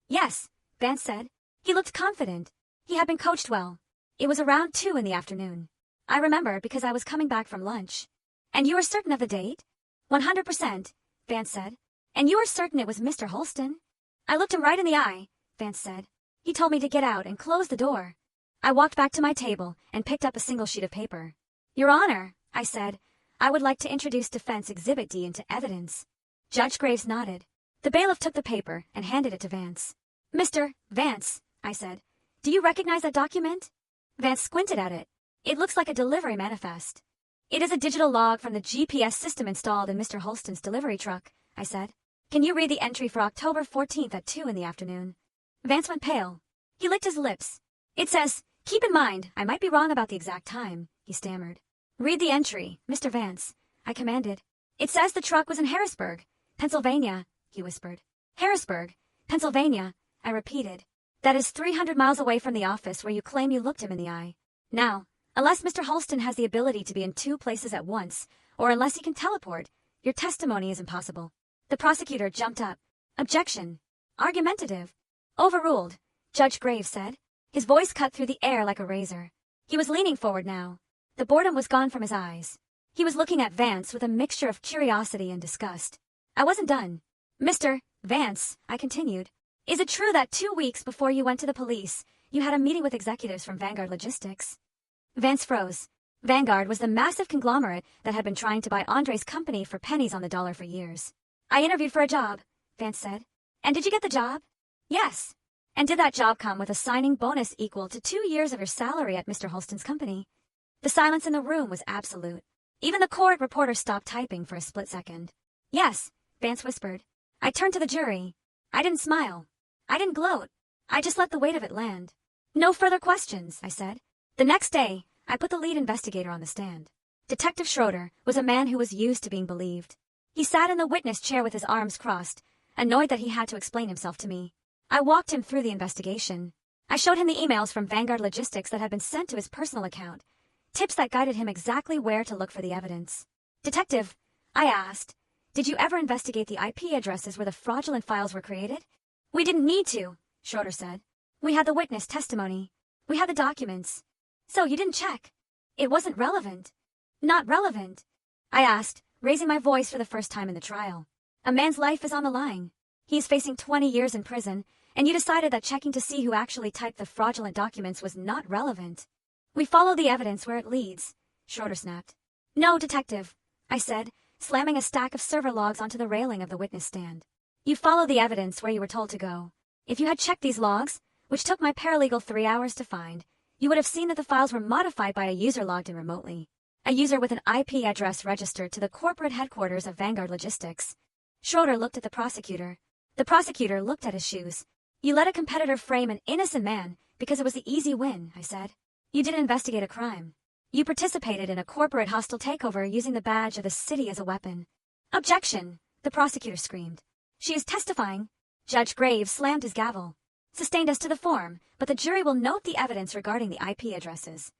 Yes, Vance said. He looked confident. He had been coached well. It was around 2 in the afternoon. I remember because I was coming back from lunch. And you were certain of the date? 100%, Vance said. And you were certain it was Mr. Holston? I looked him right in the eye, Vance said. He told me to get out and close the door. I walked back to my table and picked up a single sheet of paper. Your Honor, I said, I would like to introduce Defense Exhibit D into evidence. Judge Graves nodded. The bailiff took the paper and handed it to Vance. Mr. Vance, I said, do you recognize that document? Vance squinted at it. It looks like a delivery manifest. It is a digital log from the GPS system installed in Mr. Holston's delivery truck, I said. Can you read the entry for October 14th at 2 in the afternoon? Vance went pale. He licked his lips. It says, "Keep in mind, I might be wrong about the exact time," he stammered. "Read the entry, Mr. Vance," I commanded. "It says the truck was in Harrisburg, Pennsylvania," he whispered. "Harrisburg, Pennsylvania," I repeated. "That is 300 miles away from the office where you claim you looked him in the eye. Now, unless Mr. Holston has the ability to be in 2 places at once, or unless he can teleport, your testimony is impossible." The prosecutor jumped up. "Objection. Argumentative." "Overruled," Judge Graves said. His voice cut through the air like a razor. He was leaning forward now. The boredom was gone from his eyes. He was looking at Vance with a mixture of curiosity and disgust. I wasn't done. "Mr. Vance," I continued, "is it true that 2 weeks before you went to the police, you had a meeting with executives from Vanguard Logistics?" Vance froze. Vanguard was the massive conglomerate that had been trying to buy Andre's company for pennies on the dollar for years. "I interviewed for a job," Vance said. "And did you get the job?" "Yes." "And did that job come with a signing bonus equal to 2 years of your salary at Mr. Holston's company?" The silence in the room was absolute. Even the court reporter stopped typing for a split second. "Yes," Vance whispered. I turned to the jury. I didn't smile. I didn't gloat. I just let the weight of it land. "No further questions," I said. The next day, I put the lead investigator on the stand. Detective Schroeder was a man who was used to being believed. He sat in the witness chair with his arms crossed, annoyed that he had to explain himself to me. I walked him through the investigation. I showed him the emails from Vanguard Logistics that had been sent to his personal account, tips that guided him exactly where to look for the evidence. "Detective," I asked, "did you ever investigate the IP addresses where the fraudulent files were created?" "We didn't need to," Schroeder said. "We had the witness testimony. We had the documents. So you didn't check. It wasn't relevant." "Not relevant?" I asked, raising my voice for the first time in the trial. "A man's life is on the line. He is facing 20 years in prison, and you decided that checking to see who actually typed the fraudulent documents was not relevant." "We follow the evidence where it leads," Schroeder snapped. "No, detective," I said, slamming a stack of server logs onto the railing of the witness stand. "You follow the evidence where you were told to go. If you had checked these logs, which took my paralegal 3 hours to find, you would have seen that the files were modified by a user logged in remotely. A user with an IP address registered to the corporate headquarters of Vanguard Logistics." Schroeder looked at the prosecutor. The prosecutor looked at his shoes. "You let a competitor frame an innocent man because it was the easy win," I said. "You didn't investigate a crime. You participated in a corporate hostile takeover using the badge of the city as a weapon." "Objection!" the prosecutor screamed. "She is testifying." Judge Graves slammed his gavel. "Sustained as to the form, but the jury will note the evidence regarding the IP addresses."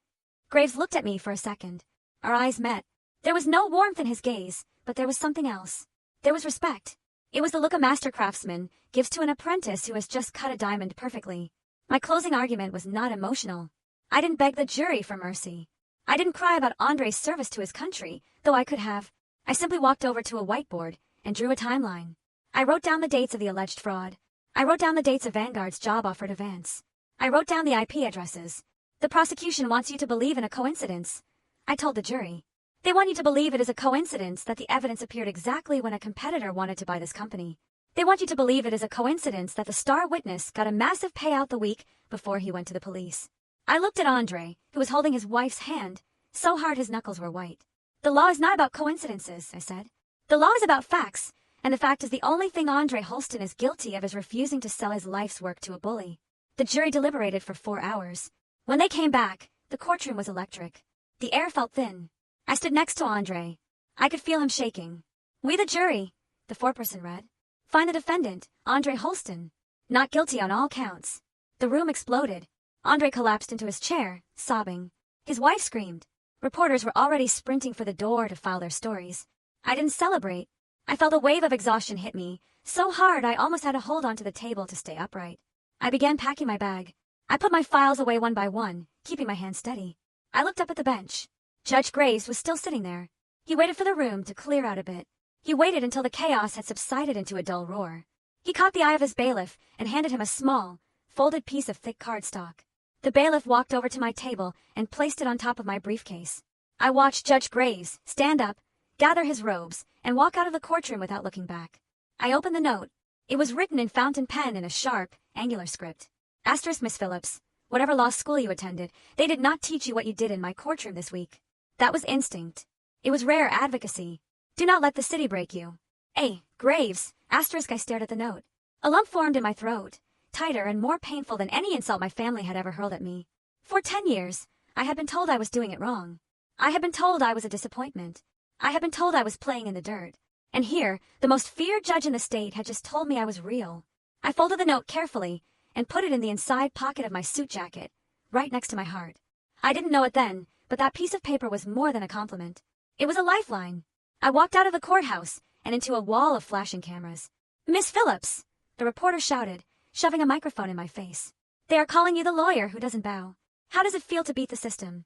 Graves looked at me for a second. Our eyes met. There was no warmth in his gaze, but there was something else. There was respect. It was the look a master craftsman gives to an apprentice who has just cut a diamond perfectly. My closing argument was not emotional. I didn't beg the jury for mercy. I didn't cry about Andre's service to his country, though I could have. I simply walked over to a whiteboard and drew a timeline. I wrote down the dates of the alleged fraud. I wrote down the dates of Vanguard's job offer to Vance. I wrote down the IP addresses. "The prosecution wants you to believe in a coincidence," I told the jury. "They want you to believe it is a coincidence that the evidence appeared exactly when a competitor wanted to buy this company. They want you to believe it is a coincidence that the star witness got a massive payout the week before he went to the police." I looked at Andre, who was holding his wife's hand, so hard his knuckles were white. "The law is not about coincidences," I said. "The law is about facts, and the fact is the only thing Andre Holston is guilty of is refusing to sell his life's work to a bully." The jury deliberated for 4 hours. When they came back, the courtroom was electric. The air felt thin. I stood next to Andre. I could feel him shaking. "We the jury," the foreperson read, "find the defendant, Andre Holston, not guilty on all counts." The room exploded. Andre collapsed into his chair, sobbing. His wife screamed. Reporters were already sprinting for the door to file their stories. I didn't celebrate. I felt a wave of exhaustion hit me, so hard I almost had to hold onto the table to stay upright. I began packing my bag. I put my files away one by one, keeping my hands steady. I looked up at the bench. Judge Graves was still sitting there. He waited for the room to clear out a bit. He waited until the chaos had subsided into a dull roar. He caught the eye of his bailiff and handed him a small, folded piece of thick cardstock. The bailiff walked over to my table and placed it on top of my briefcase. I watched Judge Graves stand up, gather his robes, and walk out of the courtroom without looking back. I opened the note. It was written in fountain pen in a sharp, angular script. "Asterisk, Miss Phillips. Whatever law school you attended, they did not teach you what you did in my courtroom this week. That was instinct. It was rare advocacy. Do not let the city break you. A. Graves, asterisk." I stared at the note. A lump formed in my throat. tighter and more painful than any insult my family had ever hurled at me. For 10 years, I had been told I was doing it wrong. I had been told I was a disappointment. I had been told I was playing in the dirt. And here, the most feared judge in the state had just told me I was real. I folded the note carefully and put it in the inside pocket of my suit jacket, right next to my heart. I didn't know it then, but that piece of paper was more than a compliment. It was a lifeline. I walked out of the courthouse and into a wall of flashing cameras. "Miss Phillips," the reporter shouted, shoving a microphone in my face. "They are calling you the lawyer who doesn't bow. How does it feel to beat the system?"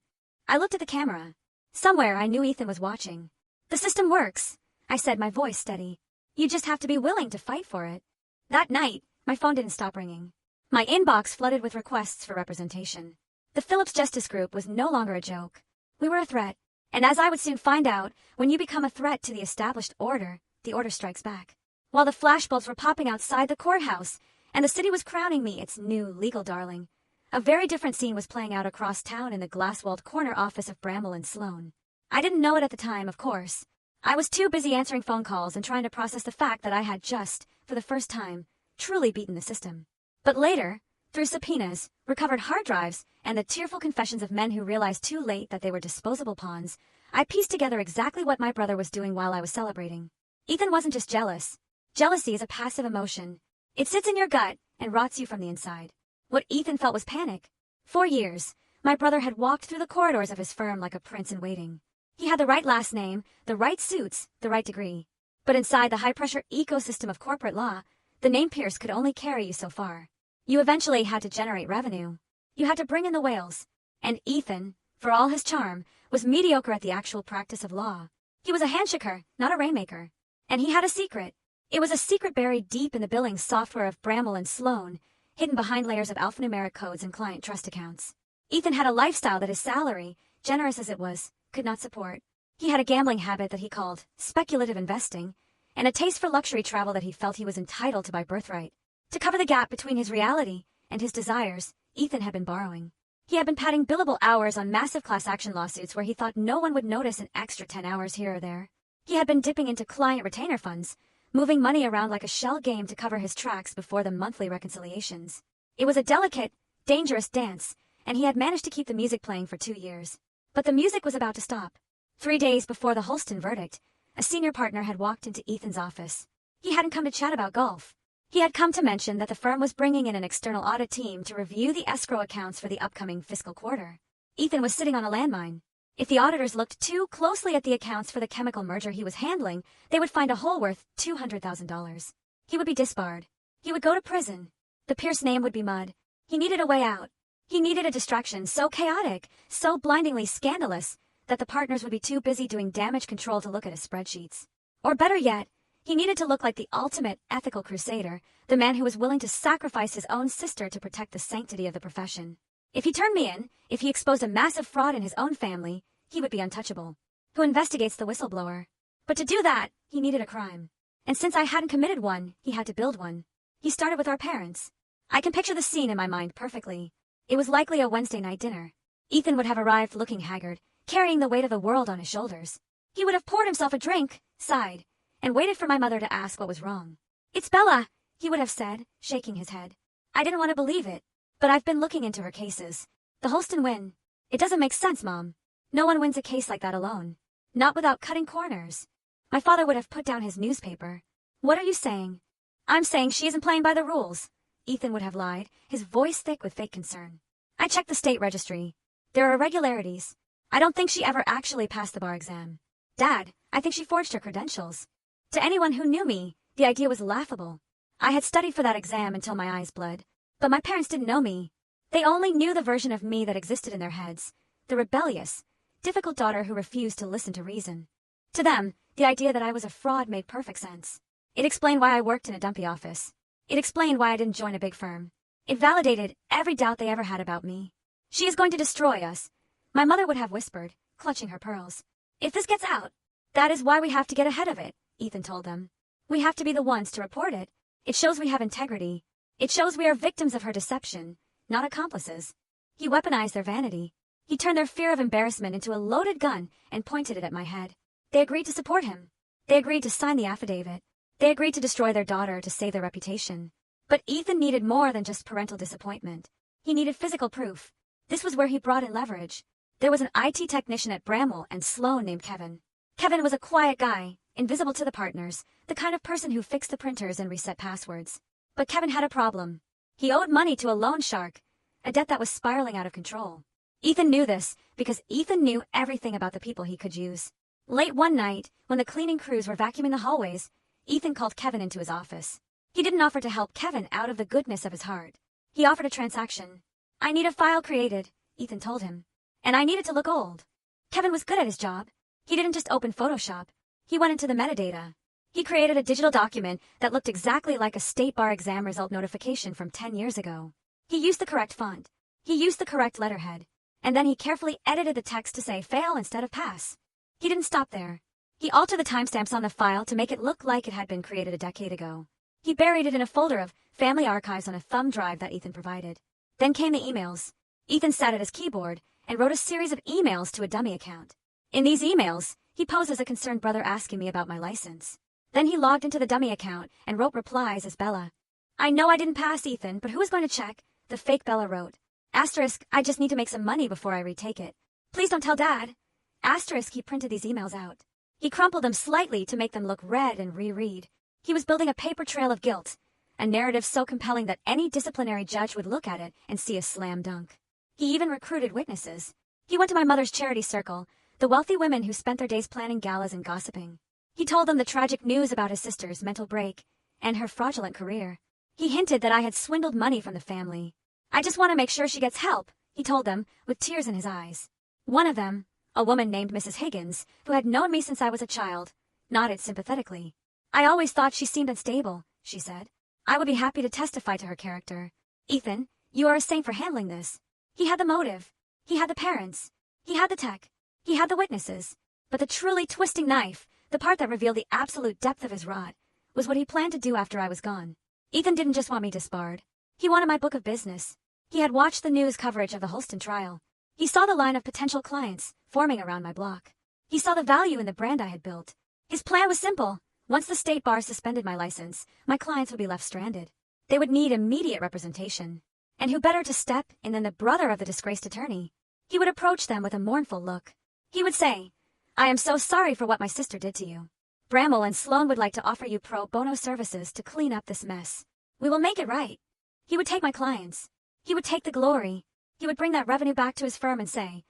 I looked at the camera. Somewhere I knew Ethan was watching. "The system works," I said, my voice steady. "You just have to be willing to fight for it." That night, my phone didn't stop ringing. My inbox flooded with requests for representation. The Phillips Justice Group was no longer a joke. We were a threat. And as I would soon find out, when you become a threat to the established order, the order strikes back. While the flashbulbs were popping outside the courthouse, and the city was crowning me its new legal darling, a very different scene was playing out across town in the glass-walled corner office of Bramble and Sloan. I didn't know it at the time, of course. I was too busy answering phone calls and trying to process the fact that I had just, for the first time, truly beaten the system. But later, through subpoenas, recovered hard drives, and the tearful confessions of men who realized too late that they were disposable pawns, I pieced together exactly what my brother was doing while I was celebrating. Ethan wasn't just jealous. Jealousy is a passive emotion. It sits in your gut and rots you from the inside. What Ethan felt was panic. For years, my brother had walked through the corridors of his firm like a prince in waiting. He had the right last name, the right suits, the right degree. But inside the high-pressure ecosystem of corporate law, the name Pierce could only carry you so far. You eventually had to generate revenue. You had to bring in the whales. And Ethan, for all his charm, was mediocre at the actual practice of law. He was a handshaker, not a rainmaker. And he had a secret. It was a secret buried deep in the billing software of Bramble and Sloan, hidden behind layers of alphanumeric codes and client trust accounts. Ethan had a lifestyle that his salary, generous as it was, could not support. He had a gambling habit that he called speculative investing, and a taste for luxury travel that he felt he was entitled to by birthright. To cover the gap between his reality and his desires, Ethan had been borrowing. He had been padding billable hours on massive class action lawsuits where he thought no one would notice an extra 10 hours here or there. He had been dipping into client retainer funds, moving money around like a shell game to cover his tracks before the monthly reconciliations. It was a delicate, dangerous dance, and he had managed to keep the music playing for 2 years. But the music was about to stop. 3 days before the Holston verdict, a senior partner had walked into Ethan's office. He hadn't come to chat about golf. He had come to mention that the firm was bringing in an external audit team to review the escrow accounts for the upcoming fiscal quarter. Ethan was sitting on a landmine. If the auditors looked too closely at the accounts for the chemical merger he was handling, they would find a hole worth $200,000. He would be disbarred. He would go to prison. The Pierce name would be mud. He needed a way out. He needed a distraction so chaotic, so blindingly scandalous, that the partners would be too busy doing damage control to look at his spreadsheets. Or better yet, he needed to look like the ultimate ethical crusader, the man who was willing to sacrifice his own sister to protect the sanctity of the profession. If he turned me in, if he exposed a massive fraud in his own family, he would be untouchable. Who investigates the whistleblower? But to do that, he needed a crime. And since I hadn't committed one, he had to build one. He started with our parents. I can picture the scene in my mind perfectly. It was likely a Wednesday night dinner. Ethan would have arrived looking haggard, carrying the weight of the world on his shoulders. He would have poured himself a drink, sighed, and waited for my mother to ask what was wrong. "It's Bella," he would have said, shaking his head. I didn't want to believe it, but I've been looking into her cases. The Holston win. It doesn't make sense, Mom. No one wins a case like that alone. Not without cutting corners. My father would have put down his newspaper. "What are you saying?" "I'm saying she isn't playing by the rules," Ethan would have lied, his voice thick with fake concern. "I checked the state registry. There are irregularities. I don't think she ever actually passed the bar exam. Dad, I think she forged her credentials." To anyone who knew me, the idea was laughable. I had studied for that exam until my eyes bled. But my parents didn't know me. They only knew the version of me that existed in their heads, the rebellious, difficult daughter who refused to listen to reason. To them, the idea that I was a fraud made perfect sense. It explained why I worked in a dumpy office. It explained why I didn't join a big firm. It validated every doubt they ever had about me. "She is going to destroy us," my mother would have whispered, clutching her pearls. "If this gets out, that is why we have to get ahead of it," Ethan told them. "We have to be the ones to report it. It shows we have integrity. It shows we are victims of her deception, not accomplices." He weaponized their vanity. He turned their fear of embarrassment into a loaded gun and pointed it at my head. They agreed to support him. They agreed to sign the affidavit. They agreed to destroy their daughter to save their reputation. But Ethan needed more than just parental disappointment. He needed physical proof. This was where he brought in leverage. There was an IT technician at Bramwell and Sloan named Kevin. Kevin was a quiet guy, invisible to the partners, the kind of person who fixed the printers and reset passwords. But Kevin had a problem. He owed money to a loan shark, a debt that was spiraling out of control. Ethan knew this because Ethan knew everything about the people he could use. Late one night, when the cleaning crews were vacuuming the hallways, Ethan called Kevin into his office. He didn't offer to help Kevin out of the goodness of his heart. He offered a transaction. "I need a file created," Ethan told him. "And I need it to look old." Kevin was good at his job. He didn't just open Photoshop. He went into the metadata. He created a digital document that looked exactly like a state bar exam result notification from 10 years ago. He used the correct font. He used the correct letterhead. And then he carefully edited the text to say fail instead of pass. He didn't stop there. He altered the timestamps on the file to make it look like it had been created a decade ago. He buried it in a folder of family archives on a thumb drive that Ethan provided. Then came the emails. Ethan sat at his keyboard and wrote a series of emails to a dummy account. In these emails, he posed as a concerned brother asking me about my license. Then he logged into the dummy account and wrote replies as Bella. "I know I didn't pass, Ethan, but who is going to check?" The fake Bella wrote. Asterisk, "I just need to make some money before I retake it. Please don't tell Dad." Asterisk, he printed these emails out. He crumpled them slightly to make them look red and reread. He was building a paper trail of guilt, a narrative so compelling that any disciplinary judge would look at it and see a slam dunk. He even recruited witnesses. He went to my mother's charity circle, the wealthy women who spent their days planning galas and gossiping. He told them the tragic news about his sister's mental break and her fraudulent career. He hinted that I had swindled money from the family. "I just want to make sure she gets help," he told them, with tears in his eyes. One of them, a woman named Mrs. Higgins, who had known me since I was a child, nodded sympathetically. "I always thought she seemed unstable," she said. "I would be happy to testify to her character." "Ethan, you are a saint for handling this." He had the motive. He had the parents. He had the tech. He had the witnesses. But the truly twisting knife, the part that revealed the absolute depth of his rot, was what he planned to do after I was gone. Ethan didn't just want me disbarred. He wanted my book of business. He had watched the news coverage of the Holston trial. He saw the line of potential clients forming around my block. He saw the value in the brand I had built. His plan was simple. Once the state bar suspended my license, my clients would be left stranded. They would need immediate representation. And who better to step in than the brother of the disgraced attorney? He would approach them with a mournful look. He would say, "I am so sorry for what my sister did to you. Bramwell and Sloan would like to offer you pro bono services to clean up this mess. We will make it right." He would take my clients. He would take the glory. He would bring that revenue back to his firm and say,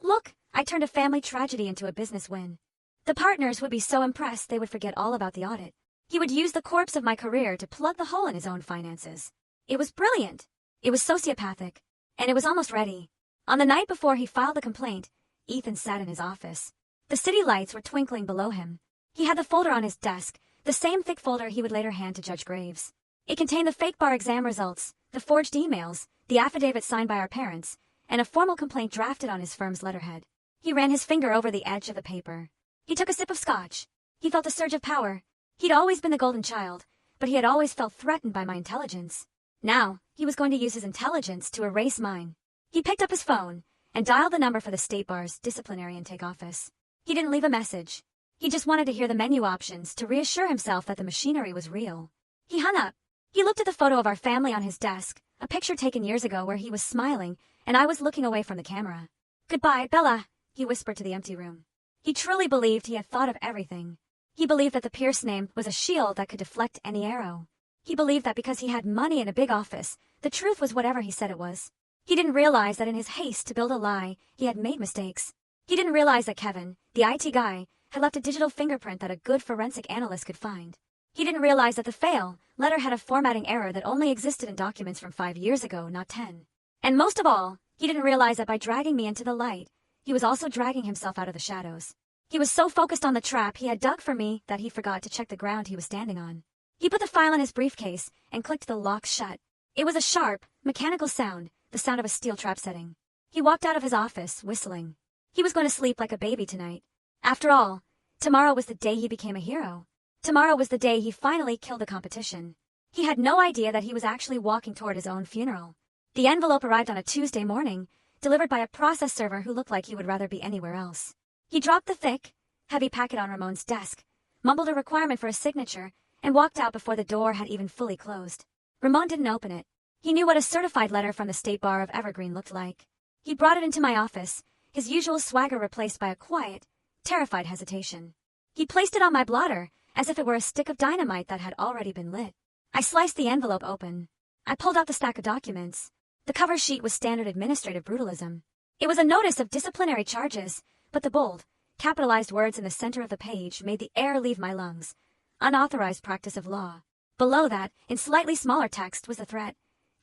"Look, I turned a family tragedy into a business win." The partners would be so impressed they would forget all about the audit. He would use the corpse of my career to plug the hole in his own finances. It was brilliant. It was sociopathic. And it was almost ready. On the night before he filed the complaint, Ethan sat in his office. The city lights were twinkling below him. He had the folder on his desk, the same thick folder he would later hand to Judge Graves. It contained the fake bar exam results, the forged emails, the affidavit signed by our parents, and a formal complaint drafted on his firm's letterhead. He ran his finger over the edge of the paper. He took a sip of scotch. He felt a surge of power. He'd always been the golden child, but he had always felt threatened by my intelligence. Now, he was going to use his intelligence to erase mine. He picked up his phone and dialed the number for the State Bar's disciplinary intake office. He didn't leave a message. He just wanted to hear the menu options to reassure himself that the machinery was real. He hung up. He looked at the photo of our family on his desk, a picture taken years ago where he was smiling and I was looking away from the camera. "Goodbye, Bella," he whispered to the empty room. He truly believed he had thought of everything. He believed that the Pierce name was a shield that could deflect any arrow. He believed that because he had money in a big office, the truth was whatever he said it was. He didn't realize that in his haste to build a lie, he had made mistakes. He didn't realize that Kevin, the IT guy, had left a digital fingerprint that a good forensic analyst could find. He didn't realize that the fail letter had a formatting error that only existed in documents from 5 years ago, not 10. And most of all, he didn't realize that by dragging me into the light, he was also dragging himself out of the shadows. He was so focused on the trap he had dug for me that he forgot to check the ground he was standing on. He put the file in his briefcase and clicked the lock shut. It was a sharp, mechanical sound, the sound of a steel trap setting. He walked out of his office, whistling. He was going to sleep like a baby tonight. After all, tomorrow was the day he became a hero. Tomorrow was the day he finally killed the competition. He had no idea that he was actually walking toward his own funeral. The envelope arrived on a Tuesday morning, delivered by a process server who looked like he would rather be anywhere else. He dropped the thick, heavy packet on Ramon's desk, mumbled a requirement for a signature, and walked out before the door had even fully closed. Ramon didn't open it. He knew what a certified letter from the State Bar of Evergreen looked like. He brought it into my office, his usual swagger replaced by a quiet, terrified hesitation. He placed it on my blotter, as if it were a stick of dynamite that had already been lit. I sliced the envelope open. I pulled out the stack of documents. The cover sheet was standard administrative brutalism. It was a notice of disciplinary charges, but the bold, capitalized words in the center of the page made the air leave my lungs. Unauthorized practice of law. Below that, in slightly smaller text, was the threat.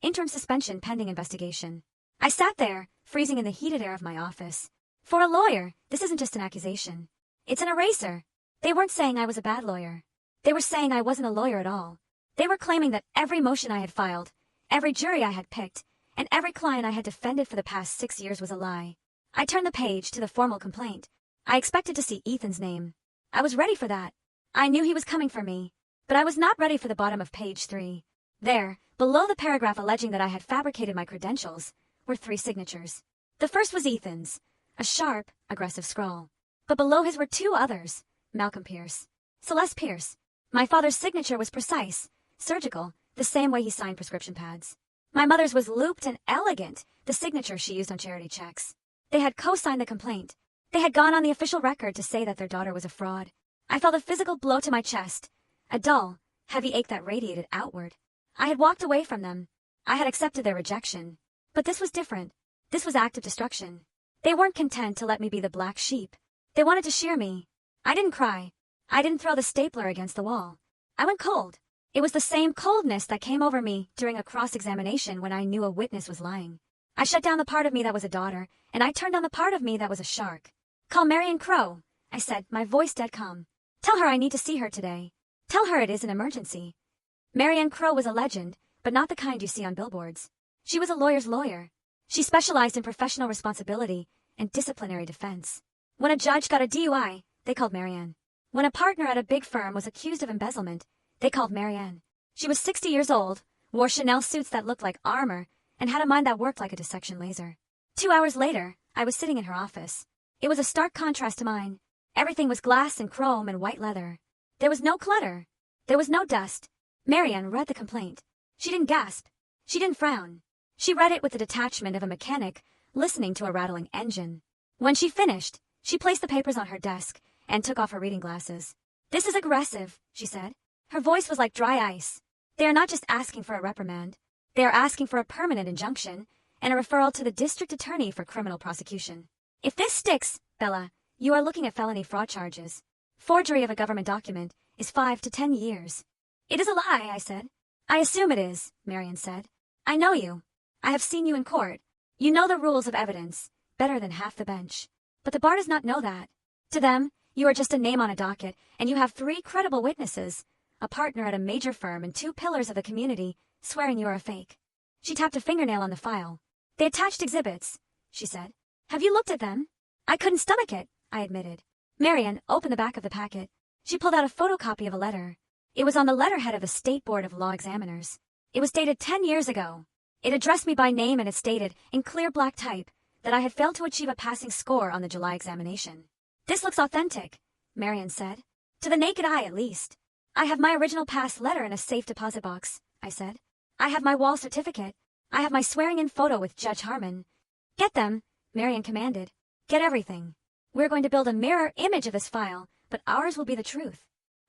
Interim suspension pending investigation. I sat there, freezing in the heated air of my office. For a lawyer, this isn't just an accusation. It's an eraser. They weren't saying I was a bad lawyer. They were saying I wasn't a lawyer at all. They were claiming that every motion I had filed, every jury I had picked, and every client I had defended for the past 6 years was a lie. I turned the page to the formal complaint. I expected to see Ethan's name. I was ready for that. I knew he was coming for me, but I was not ready for the bottom of page 3. There, below the paragraph alleging that I had fabricated my credentials, were 3 signatures. The first was Ethan's, a sharp, aggressive scrawl. But below his were 2 others, Malcolm Pierce, Celeste Pierce. My father's signature was precise, surgical, the same way he signed prescription pads. My mother's was looped and elegant, the signature she used on charity checks. They had co-signed the complaint. They had gone on the official record to say that their daughter was a fraud. I felt a physical blow to my chest, a dull, heavy ache that radiated outward. I had walked away from them. I had accepted their rejection. But this was different. This was active destruction. They weren't content to let me be the black sheep. They wanted to shear me. I didn't cry. I didn't throw the stapler against the wall. I went cold. It was the same coldness that came over me during a cross-examination when I knew a witness was lying. I shut down the part of me that was a daughter, and I turned on the part of me that was a shark. Call Marion Crowe, I said, my voice dead calm. Tell her I need to see her today. Tell her it is an emergency. Marion Crowe was a legend, but not the kind you see on billboards. She was a lawyer's lawyer. She specialized in professional responsibility and disciplinary defense. When a judge got a DUI, they called Marianne. When a partner at a big firm was accused of embezzlement, they called Marianne. She was 60 years old, wore Chanel suits that looked like armor, and had a mind that worked like a dissection laser. 2 hours later, I was sitting in her office. It was a stark contrast to mine. Everything was glass and chrome and white leather. There was no clutter. There was no dust. Marianne read the complaint. She didn't gasp. She didn't frown. She read it with the detachment of a mechanic listening to a rattling engine. When she finished, she placed the papers on her desk and took off her reading glasses. This is aggressive, she said. Her voice was like dry ice. They are not just asking for a reprimand. They are asking for a permanent injunction and a referral to the district attorney for criminal prosecution. If this sticks, Bella, you are looking at felony fraud charges. Forgery of a government document is 5 to 10 years. It is a lie, I said. I assume it is, Marion said. I know you. I have seen you in court. You know the rules of evidence, better than half the bench. But the bar does not know that. To them, you are just a name on a docket, and you have 3 credible witnesses, a partner at a major firm and 2 pillars of the community, swearing you are a fake. She tapped a fingernail on the file. They attached exhibits, she said. Have you looked at them? I couldn't stomach it, I admitted. Marion opened the back of the packet. She pulled out a photocopy of a letter. It was on the letterhead of the State Board of Law Examiners. It was dated 10 years ago. It addressed me by name and it stated, in clear black type, that I had failed to achieve a passing score on the July examination. This looks authentic, Marion said. To the naked eye, at least. I have my original pass letter in a safe deposit box, I said. I have my wall certificate. I have my swearing-in photo with Judge Harmon. Get them, Marion commanded. Get everything. We're going to build a mirror image of this file, but ours will be the truth.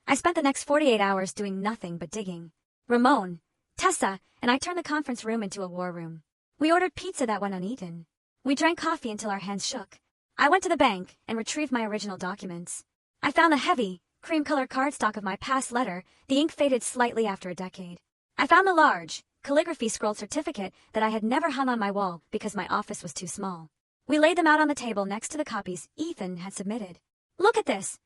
I spent the next 48 hours doing nothing but digging. Ramon, Tessa, and I turned the conference room into a war room. We ordered pizza that went uneaten. We drank coffee until our hands shook. I went to the bank and retrieved my original documents. I found the heavy, cream-colored cardstock of my past letter, the ink faded slightly after a decade. I found the large, calligraphy-scrolled certificate that I had never hung on my wall because my office was too small. We laid them out on the table next to the copies Ethan had submitted. Look at this,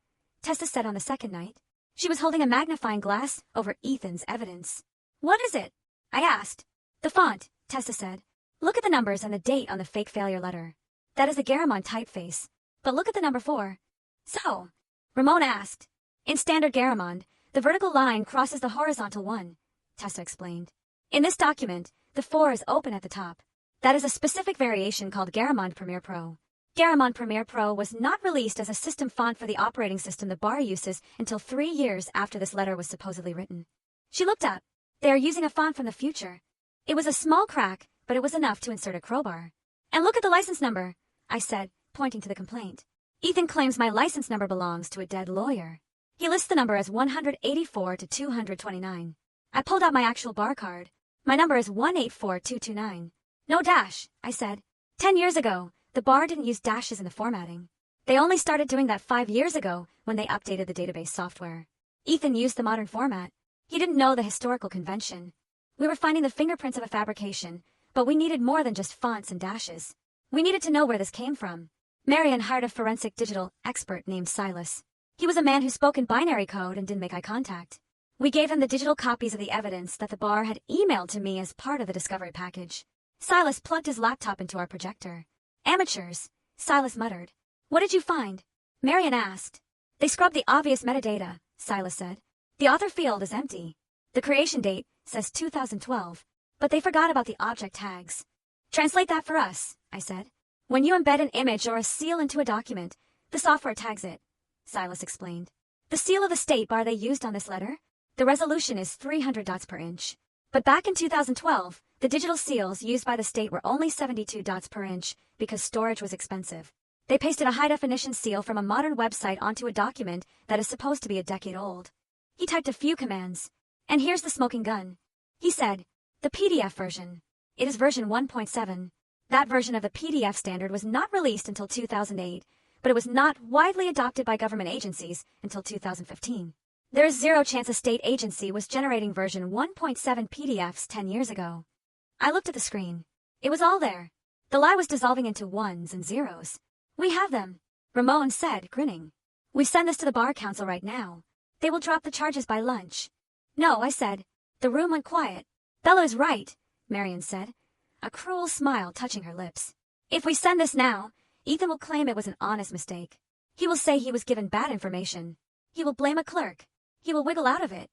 Tessa said on the second night. She was holding a magnifying glass over Ethan's evidence. What is it? I asked. The font, Tessa said. Look at the numbers and the date on the fake failure letter. That is the Garamond typeface. But look at the number 4. So, Ramon asked. In standard Garamond, the vertical line crosses the horizontal one, Tessa explained. In this document, the 4 is open at the top. That is a specific variation called Garamond Premiere Pro. Garamond Premiere Pro was not released as a system font for the operating system the bar uses until 3 years after this letter was supposedly written. She looked up. They are using a font from the future. It was a small crack, but it was enough to insert a crowbar. And look at the license number, I said, pointing to the complaint. Ethan claims my license number belongs to a dead lawyer. He lists the number as 184 to 229. I pulled out my actual bar card. My number is 184229. No dash, I said. 10 years ago, the bar didn't use dashes in the formatting. They only started doing that 5 years ago when they updated the database software. Ethan used the modern format. He didn't know the historical convention. We were finding the fingerprints of a fabrication, but we needed more than just fonts and dashes. We needed to know where this came from. Marian hired a forensic digital expert named Silas. He was a man who spoke in binary code and didn't make eye contact. We gave him the digital copies of the evidence that the bar had emailed to me as part of the discovery package. Silas plugged his laptop into our projector. Amateurs, Silas muttered. What did you find? Marian asked. They scrubbed the obvious metadata, Silas said. The author field is empty. The creation date says 2012, but they forgot about the object tags. Translate that for us, I said. When you embed an image or a seal into a document, the software tags it, Silas explained. The seal of the state bar they used on this letter? The resolution is 300 dots per inch. But back in 2012, the digital seals used by the state were only 72 dots per inch because storage was expensive. They pasted a high-definition seal from a modern website onto a document that is supposed to be a decade old. He typed a few commands. And here's the smoking gun. He said, the PDF version. It is version 1.7. That version of the PDF standard was not released until 2008, but it was not widely adopted by government agencies until 2015. There is zero chance a state agency was generating version 1.7 PDFs 10 years ago. I looked at the screen. It was all there. The lie was dissolving into ones and zeros. We have them, Ramon said, grinning. We send this to the bar council right now. They will drop the charges by lunch. No, I said. The room went quiet. Bella is right, Marian said, a cruel smile touching her lips. If we send this now, Ethan will claim it was an honest mistake. He will say he was given bad information. He will blame a clerk. He will wiggle out of it.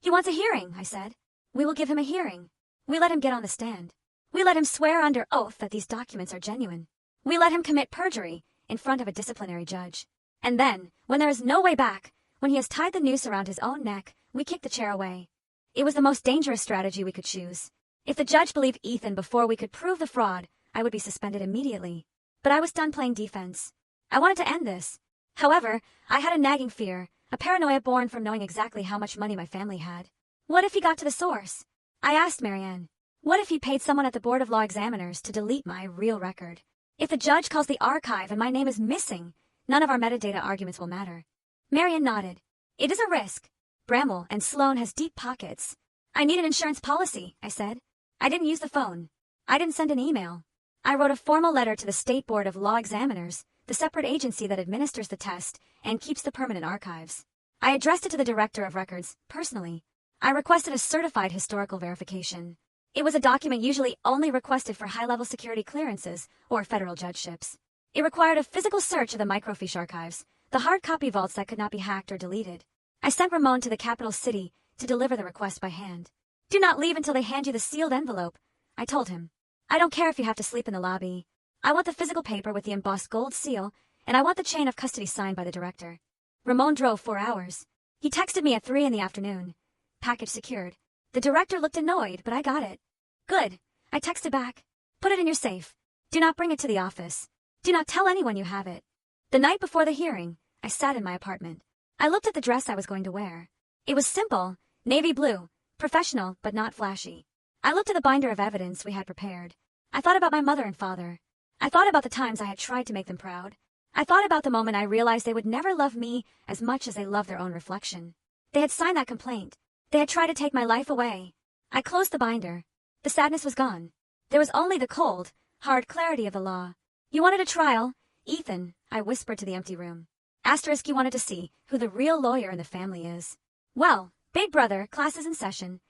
He wants a hearing, I said. We will give him a hearing. We let him get on the stand. We let him swear under oath that these documents are genuine. We let him commit perjury in front of a disciplinary judge. And then, when there is no way back, when he has tied the noose around his own neck, we kick the chair away. It was the most dangerous strategy we could choose. If the judge believed Ethan before we could prove the fraud, I would be suspended immediately. But I was done playing defense. I wanted to end this. However, I had a nagging fear, a paranoia born from knowing exactly how much money my family had. What if he got to the source? I asked Marianne. What if he paid someone at the Board of Law Examiners to delete my real record? If the judge calls the archive and my name is missing, none of our metadata arguments will matter. Marianne nodded. It is a risk. Bramwell and Sloan has deep pockets. I need an insurance policy, I said. I didn't use the phone. I didn't send an email. I wrote a formal letter to the State Board of Law Examiners, the separate agency that administers the test and keeps the permanent archives. I addressed it to the Director of Records, personally. I requested a certified historical verification. It was a document usually only requested for high-level security clearances or federal judgeships. It required a physical search of the microfiche archives, the hard copy vaults that could not be hacked or deleted. I sent Ramon to the capital city to deliver the request by hand. Do not leave until they hand you the sealed envelope, I told him. I don't care if you have to sleep in the lobby. I want the physical paper with the embossed gold seal, and I want the chain of custody signed by the director. Ramon drove 4 hours. He texted me at 3 in the afternoon. Package secured. The director looked annoyed, but I got it. Good. I texted back. Put it in your safe. Do not bring it to the office. Do not tell anyone you have it. The night before the hearing, I sat in my apartment. I looked at the dress I was going to wear. It was simple, navy blue, professional but not flashy. I looked at the binder of evidence we had prepared. I thought about my mother and father. I thought about the times I had tried to make them proud. I thought about the moment I realized they would never love me as much as they loved their own reflection. They had signed that complaint. They had tried to take my life away. I closed the binder. The sadness was gone. There was only the cold, hard clarity of the law. You wanted a trial, Ethan, I whispered to the empty room. Asterisk, you wanted to see who the real lawyer in the family is. Well, big brother, class is in session.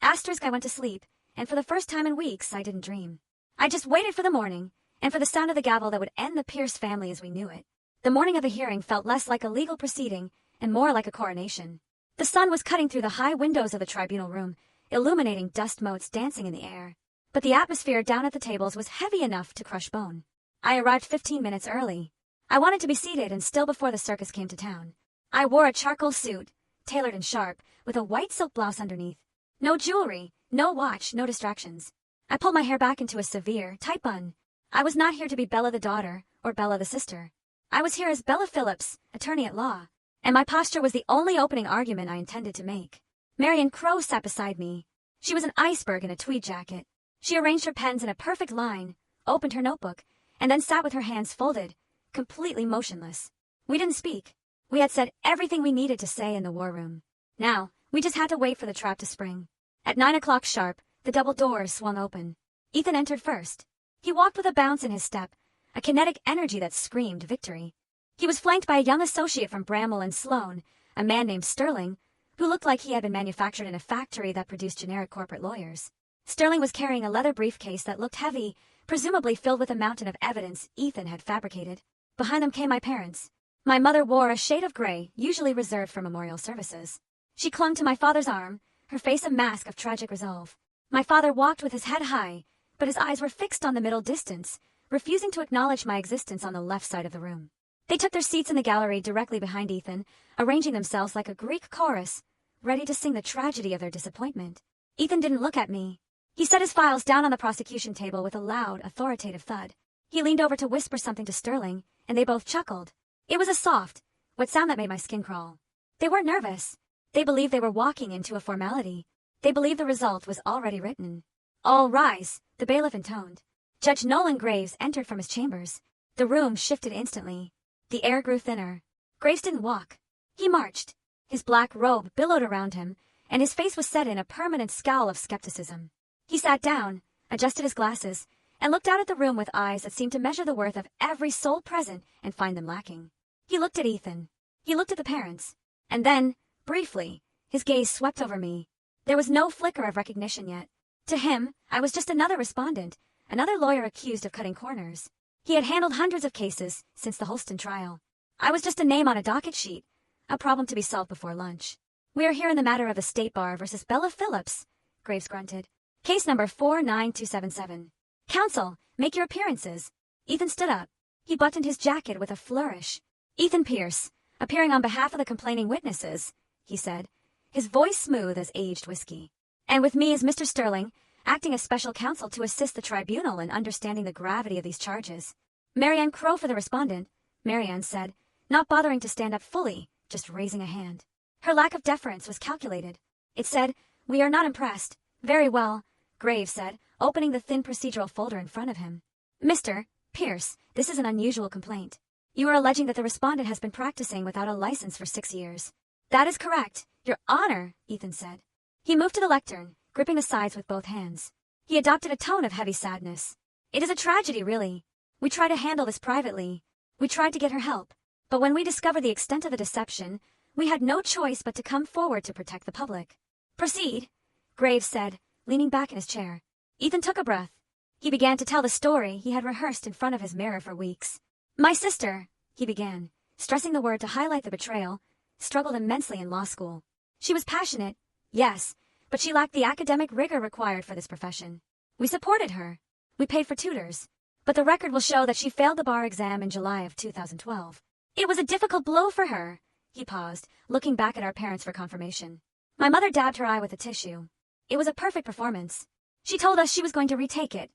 Asterisk, I went to sleep, and for the first time in weeks, I didn't dream. I just waited for the morning, and for the sound of the gavel that would end the Pierce family as we knew it. The morning of the hearing felt less like a legal proceeding and more like a coronation. The sun was cutting through the high windows of the tribunal room, illuminating dust motes dancing in the air. But the atmosphere down at the tables was heavy enough to crush bone. I arrived 15 minutes early. I wanted to be seated and still before the circus came to town. I wore a charcoal suit, tailored and sharp, with a white silk blouse underneath. No jewelry, no watch, no distractions. I pulled my hair back into a severe, tight bun. I was not here to be Bella the daughter, or Bella the sister. I was here as Bella Phillips, attorney at law, and my posture was the only opening argument I intended to make. Marian Crowe sat beside me. She was an iceberg in a tweed jacket. She arranged her pens in a perfect line, opened her notebook, and then sat with her hands folded, completely motionless. We didn't speak. We had said everything we needed to say in the war room. Now, we just had to wait for the trap to spring. At 9 o'clock sharp, the double doors swung open. Ethan entered first. He walked with a bounce in his step, a kinetic energy that screamed victory. He was flanked by a young associate from Bramwell and Sloan, a man named Sterling, who looked like he had been manufactured in a factory that produced generic corporate lawyers. Sterling was carrying a leather briefcase that looked heavy, presumably filled with a mountain of evidence Ethan had fabricated. Behind them came my parents. My mother wore a shade of gray, usually reserved for memorial services. She clung to my father's arm, her face a mask of tragic resolve. My father walked with his head high, but his eyes were fixed on the middle distance, refusing to acknowledge my existence on the left side of the room. They took their seats in the gallery directly behind Ethan, arranging themselves like a Greek chorus, ready to sing the tragedy of their disappointment. Ethan didn't look at me. He set his files down on the prosecution table with a loud, authoritative thud. He leaned over to whisper something to Sterling, and they both chuckled. It was a soft, what sound that made my skin crawl. They weren't nervous. They believed they were walking into a formality. They believed the result was already written. All rise, the bailiff intoned. Judge Nolan Graves entered from his chambers. The room shifted instantly. The air grew thinner. Graves didn't walk. He marched. His black robe billowed around him, and his face was set in a permanent scowl of skepticism. He sat down, adjusted his glasses, and looked out at the room with eyes that seemed to measure the worth of every soul present and find them lacking. He looked at Ethan. He looked at the parents. And then, briefly, his gaze swept over me. There was no flicker of recognition yet. To him, I was just another respondent, another lawyer accused of cutting corners. He had handled hundreds of cases since the Holston trial. I was just a name on a docket sheet, a problem to be solved before lunch. We are here in the matter of the State Bar versus Bella Phillips, Graves grunted. Case number 49277. Counsel, make your appearances. Ethan stood up. He buttoned his jacket with a flourish. Ethan Pierce, appearing on behalf of the complaining witnesses, he said, his voice smooth as aged whiskey. And with me is Mr. Sterling, acting as special counsel to assist the tribunal in understanding the gravity of these charges. Marian Crowe for the respondent, Marian said, not bothering to stand up fully, just raising a hand. Her lack of deference was calculated. It said, we are not impressed. Very well, Graves said, opening the thin procedural folder in front of him. Mr. Pierce, this is an unusual complaint. You are alleging that the respondent has been practicing without a license for 6 years. That is correct, Your Honor, Ethan said. He moved to the lectern, gripping the sides with both hands. He adopted a tone of heavy sadness. It is a tragedy, really. We tried to handle this privately. We tried to get her help. But when we discovered the extent of the deception, we had no choice but to come forward to protect the public. Proceed, Graves said, leaning back in his chair. Ethan took a breath. He began to tell the story he had rehearsed in front of his mirror for weeks. My sister, he began, stressing the word to highlight the betrayal, struggled immensely in law school. She was passionate, yes, but she lacked the academic rigor required for this profession. We supported her. We paid for tutors. But the record will show that she failed the bar exam in July of 2012. It was a difficult blow for her. He paused, looking back at our parents for confirmation. My mother dabbed her eye with a tissue. It was a perfect performance. She told us she was going to retake it,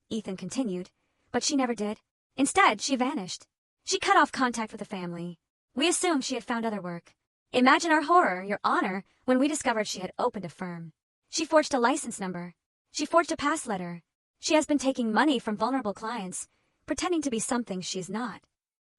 Ethan continued, but she never did. Instead, she vanished. She cut off contact with the family. We assumed she had found other work. Imagine our horror, Your Honor, when we discovered she had opened a firm. She forged a license number. She forged a pass letter. She has been taking money from vulnerable clients, pretending to be something she is not.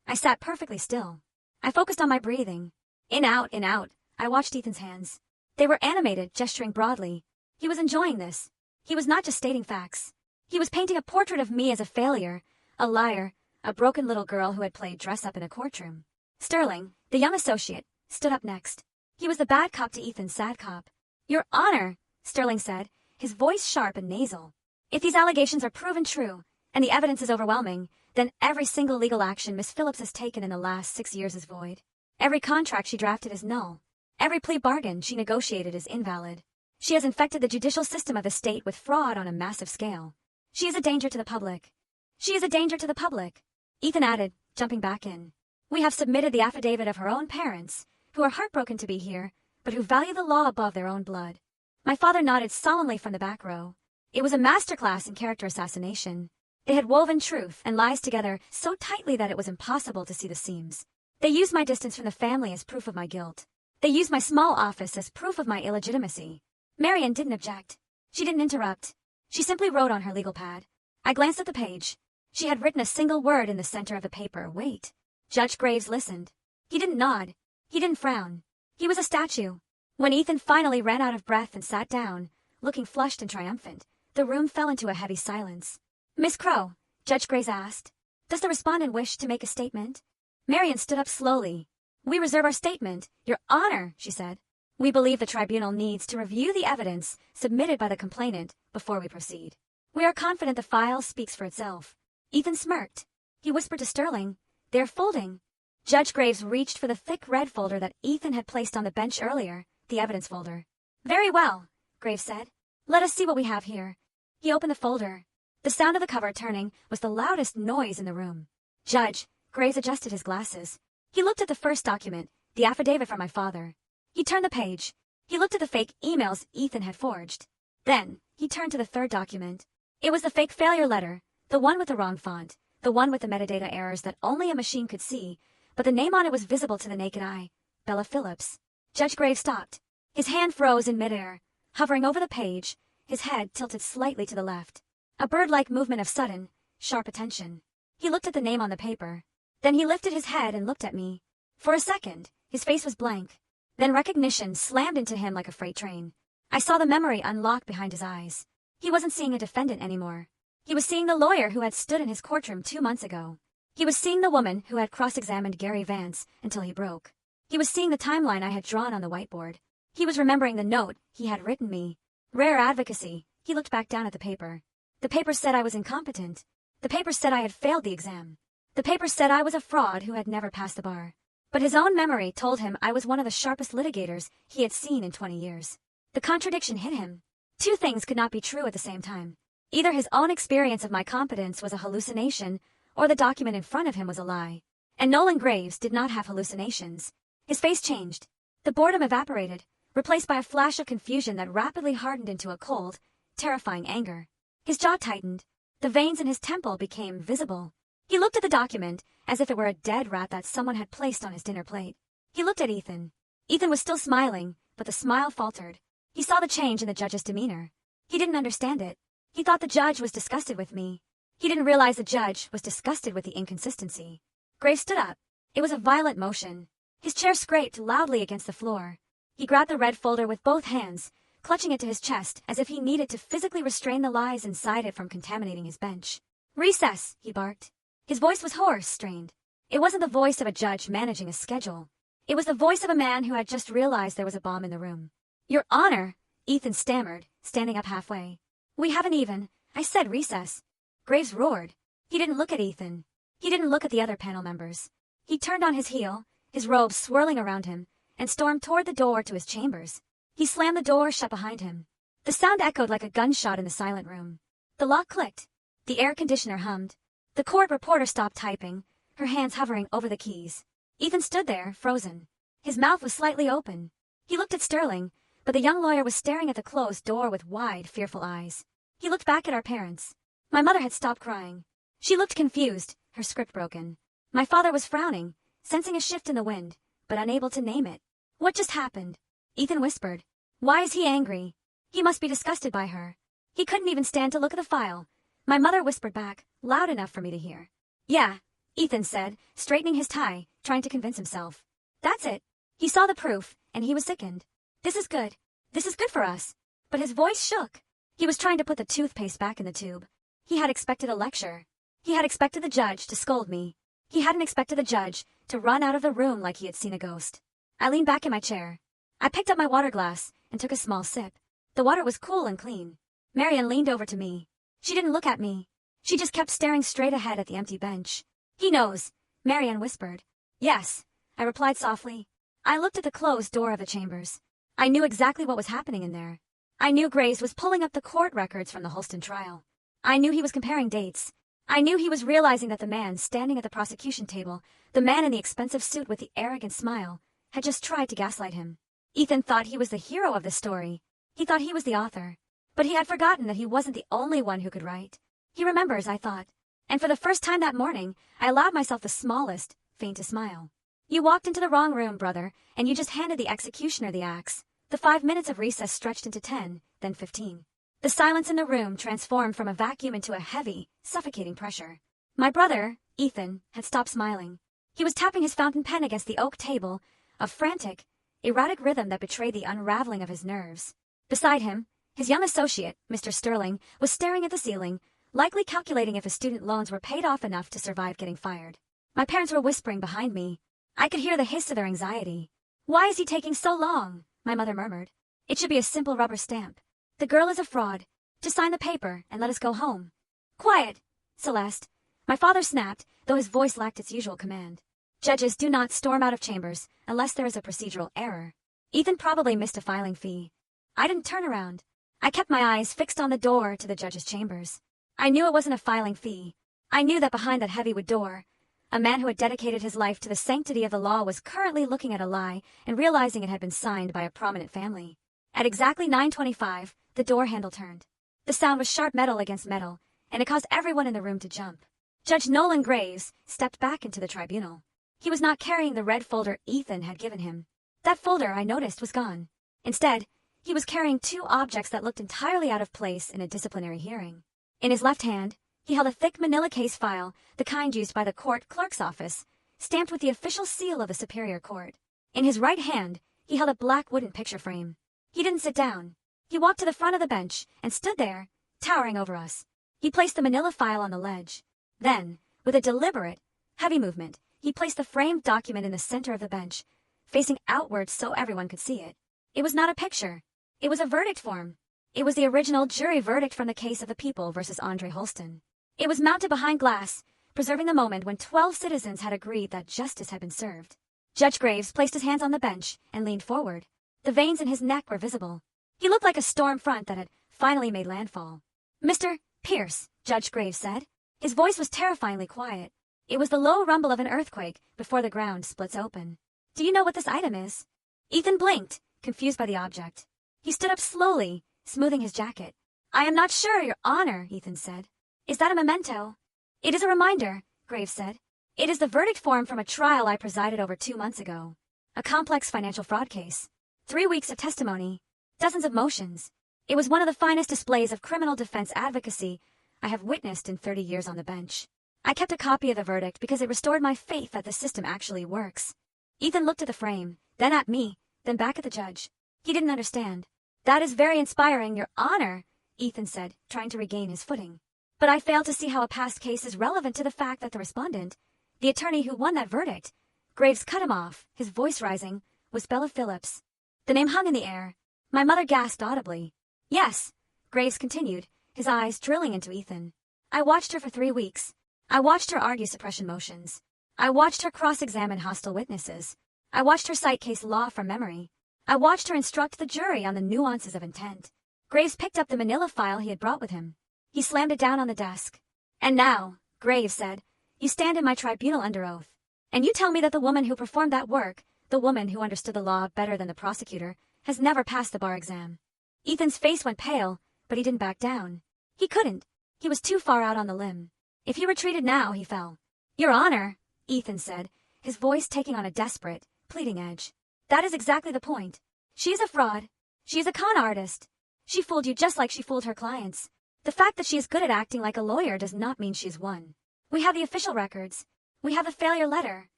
I sat perfectly still. I focused on my breathing. In, out, in, out. I watched Ethan's hands. They were animated, gesturing broadly. He was enjoying this. He was not just stating facts. He was painting a portrait of me as a failure, a liar, a broken little girl who had played dress-up in a courtroom. Sterling, the young associate, stood up next. He was the bad cop to Ethan's sad cop. Your Honor, Sterling said, his voice sharp and nasal. If these allegations are proven true, and the evidence is overwhelming, then every single legal action Miss Phillips has taken in the last 6 years is void. Every contract she drafted is null. Every plea bargain she negotiated is invalid. She has infected the judicial system of the state with fraud on a massive scale. She is a danger to the public. She is a danger to the public, Ethan added, jumping back in. We have submitted the affidavit of her own parents, who are heartbroken to be here, but who value the law above their own blood. My father nodded solemnly from the back row. It was a masterclass in character assassination. They had woven truth and lies together so tightly that it was impossible to see the seams. They used my distance from the family as proof of my guilt. They used my small office as proof of my illegitimacy. Marian didn't object. She didn't interrupt. She simply wrote on her legal pad. I glanced at the page. She had written a single word in the center of the paper. Wait. Judge Graves listened. He didn't nod. He didn't frown. He was a statue. When Ethan finally ran out of breath and sat down, looking flushed and triumphant, the room fell into a heavy silence. Miss Crow, Judge Graves asked, does the respondent wish to make a statement? Marian stood up slowly. We reserve our statement, Your Honor, she said. We believe the tribunal needs to review the evidence submitted by the complainant before we proceed. We are confident the file speaks for itself. Ethan smirked. He whispered to Sterling, They're folding. Judge Graves reached for the thick red folder that Ethan had placed on the bench earlier, the evidence folder. Very well, Graves said. Let us see what we have here. He opened the folder. The sound of the cover turning was the loudest noise in the room. Judge Graves adjusted his glasses. He looked at the first document, the affidavit from my father. He turned the page. He looked at the fake emails Ethan had forged. Then, he turned to the third document. It was the fake failure letter, the one with the wrong font, the one with the metadata errors that only a machine could see, but the name on it was visible to the naked eye. Bella Phillips. Judge Graves stopped. His hand froze in midair, hovering over the page, his head tilted slightly to the left. A bird-like movement of sudden, sharp attention. He looked at the name on the paper. Then he lifted his head and looked at me. For a second, his face was blank. Then recognition slammed into him like a freight train. I saw the memory unlock behind his eyes. He wasn't seeing a defendant anymore. He was seeing the lawyer who had stood in his courtroom 2 months ago. He was seeing the woman who had cross-examined Gary Vance until he broke. He was seeing the timeline I had drawn on the whiteboard. He was remembering the note he had written me. Rare advocacy. He looked back down at the paper. The paper said I was incompetent. The paper said I had failed the exam. The paper said I was a fraud who had never passed the bar. But his own memory told him I was one of the sharpest litigators he had seen in 20 years. The contradiction hit him. Two things could not be true at the same time. Either his own experience of my competence was a hallucination, or the document in front of him was a lie. And Nolan Graves did not have hallucinations. His face changed. The boredom evaporated, replaced by a flash of confusion that rapidly hardened into a cold, terrifying anger. His jaw tightened. The veins in his temple became visible. He looked at the document as if it were a dead rat that someone had placed on his dinner plate. He looked at Ethan. Ethan was still smiling, but the smile faltered. He saw the change in the judge's demeanor. He didn't understand it. He thought the judge was disgusted with me. He didn't realize the judge was disgusted with the inconsistency. Graves stood up. It was a violent motion. His chair scraped loudly against the floor. He grabbed the red folder with both hands, clutching it to his chest as if he needed to physically restrain the lies inside it from contaminating his bench. Recess, he barked. His voice was hoarse, strained. It wasn't the voice of a judge managing a schedule. It was the voice of a man who had just realized there was a bomb in the room. Your Honor, Ethan stammered, standing up halfway. We haven't even, I said recess. Graves roared. He didn't look at Ethan. He didn't look at the other panel members. He turned on his heel, his robe swirling around him, and stormed toward the door to his chambers. He slammed the door shut behind him. The sound echoed like a gunshot in the silent room. The lock clicked. The air conditioner hummed. The court reporter stopped typing, her hands hovering over the keys. Ethan stood there, frozen. His mouth was slightly open. He looked at Sterling, but the young lawyer was staring at the closed door with wide, fearful eyes. He looked back at our parents. My mother had stopped crying. She looked confused, her script broken. My father was frowning, sensing a shift in the wind, but unable to name it. What just happened? Ethan whispered. Why is he angry? He must be disgusted by her. He couldn't even stand to look at the file. My mother whispered back, loud enough for me to hear. Yeah, Ethan said, straightening his tie, trying to convince himself. That's it. He saw the proof, and he was sickened. This is good. This is good for us. But his voice shook. He was trying to put the toothpaste back in the tube. He had expected a lecture. He had expected the judge to scold me. He hadn't expected the judge to run out of the room like he had seen a ghost. I leaned back in my chair. I picked up my water glass and took a small sip. The water was cool and clean. Marian leaned over to me. She didn't look at me. She just kept staring straight ahead at the empty bench. He knows, Marian whispered. Yes, I replied softly. I looked at the closed door of the chambers. I knew exactly what was happening in there. I knew Graves was pulling up the court records from the Holston trial. I knew he was comparing dates. I knew he was realizing that the man standing at the prosecution table, the man in the expensive suit with the arrogant smile, had just tried to gaslight him. Ethan thought he was the hero of the story. He thought he was the author. But he had forgotten that he wasn't the only one who could write. He remembers, I thought. And for the first time that morning, I allowed myself the smallest, faintest smile. You walked into the wrong room, brother, and you just handed the executioner the axe. The 5 minutes of recess stretched into 10, then 15. The silence in the room transformed from a vacuum into a heavy, suffocating pressure. My brother, Ethan, had stopped smiling. He was tapping his fountain pen against the oak table, a frantic, erratic rhythm that betrayed the unraveling of his nerves. Beside him, his young associate, Mr. Sterling, was staring at the ceiling, likely calculating if his student loans were paid off enough to survive getting fired. My parents were whispering behind me. I could hear the hiss of their anxiety. "Why is he taking so long?" my mother murmured. "It should be a simple rubber stamp. The girl is a fraud. Just sign the paper and let us go home." "Quiet, Celeste," my father snapped, though his voice lacked its usual command. "Judges do not storm out of chambers unless there is a procedural error. Ethan probably missed a filing fee." I didn't turn around. I kept my eyes fixed on the door to the judge's chambers. I knew it wasn't a filing fee. I knew that behind that heavy wood door, a man who had dedicated his life to the sanctity of the law was currently looking at a lie and realizing it had been signed by a prominent family. At exactly 9:25, the door handle turned. The sound was sharp metal against metal, and it caused everyone in the room to jump. Judge Nolan Graves stepped back into the tribunal. He was not carrying the red folder Ethan had given him. That folder, I noticed, was gone. Instead, he was carrying two objects that looked entirely out of place in a disciplinary hearing. In his left hand, he held a thick manila case file, the kind used by the court clerk's office, stamped with the official seal of the Superior Court. In his right hand, he held a black wooden picture frame. He didn't sit down. He walked to the front of the bench and stood there, towering over us. He placed the manila file on the ledge. Then, with a deliberate, heavy movement, he placed the framed document in the center of the bench, facing outward so everyone could see it. It was not a picture. It was a verdict form. It was the original jury verdict from the case of the people versus Andre Holston. It was mounted behind glass, preserving the moment when 12 citizens had agreed that justice had been served. Judge Graves placed his hands on the bench and leaned forward. The veins in his neck were visible. He looked like a storm front that had finally made landfall. "Mr. Pierce," Judge Graves said. His voice was terrifyingly quiet. It was the low rumble of an earthquake before the ground splits open. "Do you know what this item is?" Ethan blinked, confused by the object. He stood up slowly, smoothing his jacket. "I am not sure, Your Honor," Ethan said. "Is that a memento?" "It is a reminder," Graves said. "It is the verdict form from a trial I presided over 2 months ago. A complex financial fraud case. 3 weeks of testimony. Dozens of motions. It was one of the finest displays of criminal defense advocacy I have witnessed in 30 years on the bench. I kept a copy of the verdict because it restored my faith that the system actually works." Ethan looked at the frame, then at me, then back at the judge. He didn't understand. "That is very inspiring, Your Honor," Ethan said, trying to regain his footing. "But I fail to see how a past case is relevant to the fact that the respondent, the attorney who won that verdict," Graves cut him off, his voice rising, "was Bella Phillips." The name hung in the air. My mother gasped audibly. "Yes," Graves continued, his eyes drilling into Ethan. "I watched her for 3 weeks. I watched her argue suppression motions. I watched her cross-examine hostile witnesses. I watched her cite case law from memory. I watched her instruct the jury on the nuances of intent." Graves picked up the manila file he had brought with him. He slammed it down on the desk. "And now," Graves said, "you stand in my tribunal under oath. And you tell me that the woman who performed that work, the woman who understood the law better than the prosecutor, has never passed the bar exam." Ethan's face went pale, but he didn't back down. He couldn't. He was too far out on the limb. If he retreated now, he fell. "Your Honor," Ethan said, his voice taking on a desperate, pleading edge. "That is exactly the point. She is a fraud. She is a con artist. She fooled you just like she fooled her clients. The fact that she is good at acting like a lawyer does not mean she's won. We have the official records. We have the failure letter."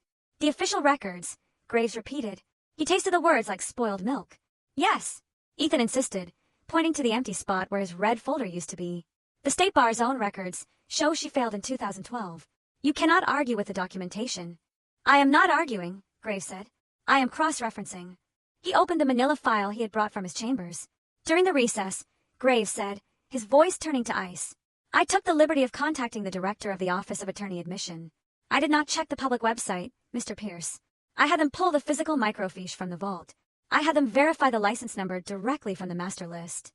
"The official records," Graves repeated. He tasted the words like spoiled milk. "Yes," Ethan insisted, pointing to the empty spot where his red folder used to be. "The State Bar's own records show she failed in 2012. You cannot argue with the documentation." "I am not arguing," Graves said. "I am cross-referencing." He opened the manila file he had brought from his chambers. During the recess, Graves said, his voice turning to ice, "I took the liberty of contacting the director of the Office of Attorney Admission. I did not check the public website, Mr. Pierce. I had them pull the physical microfiche from the vault. I had them verify the license number directly from the master list."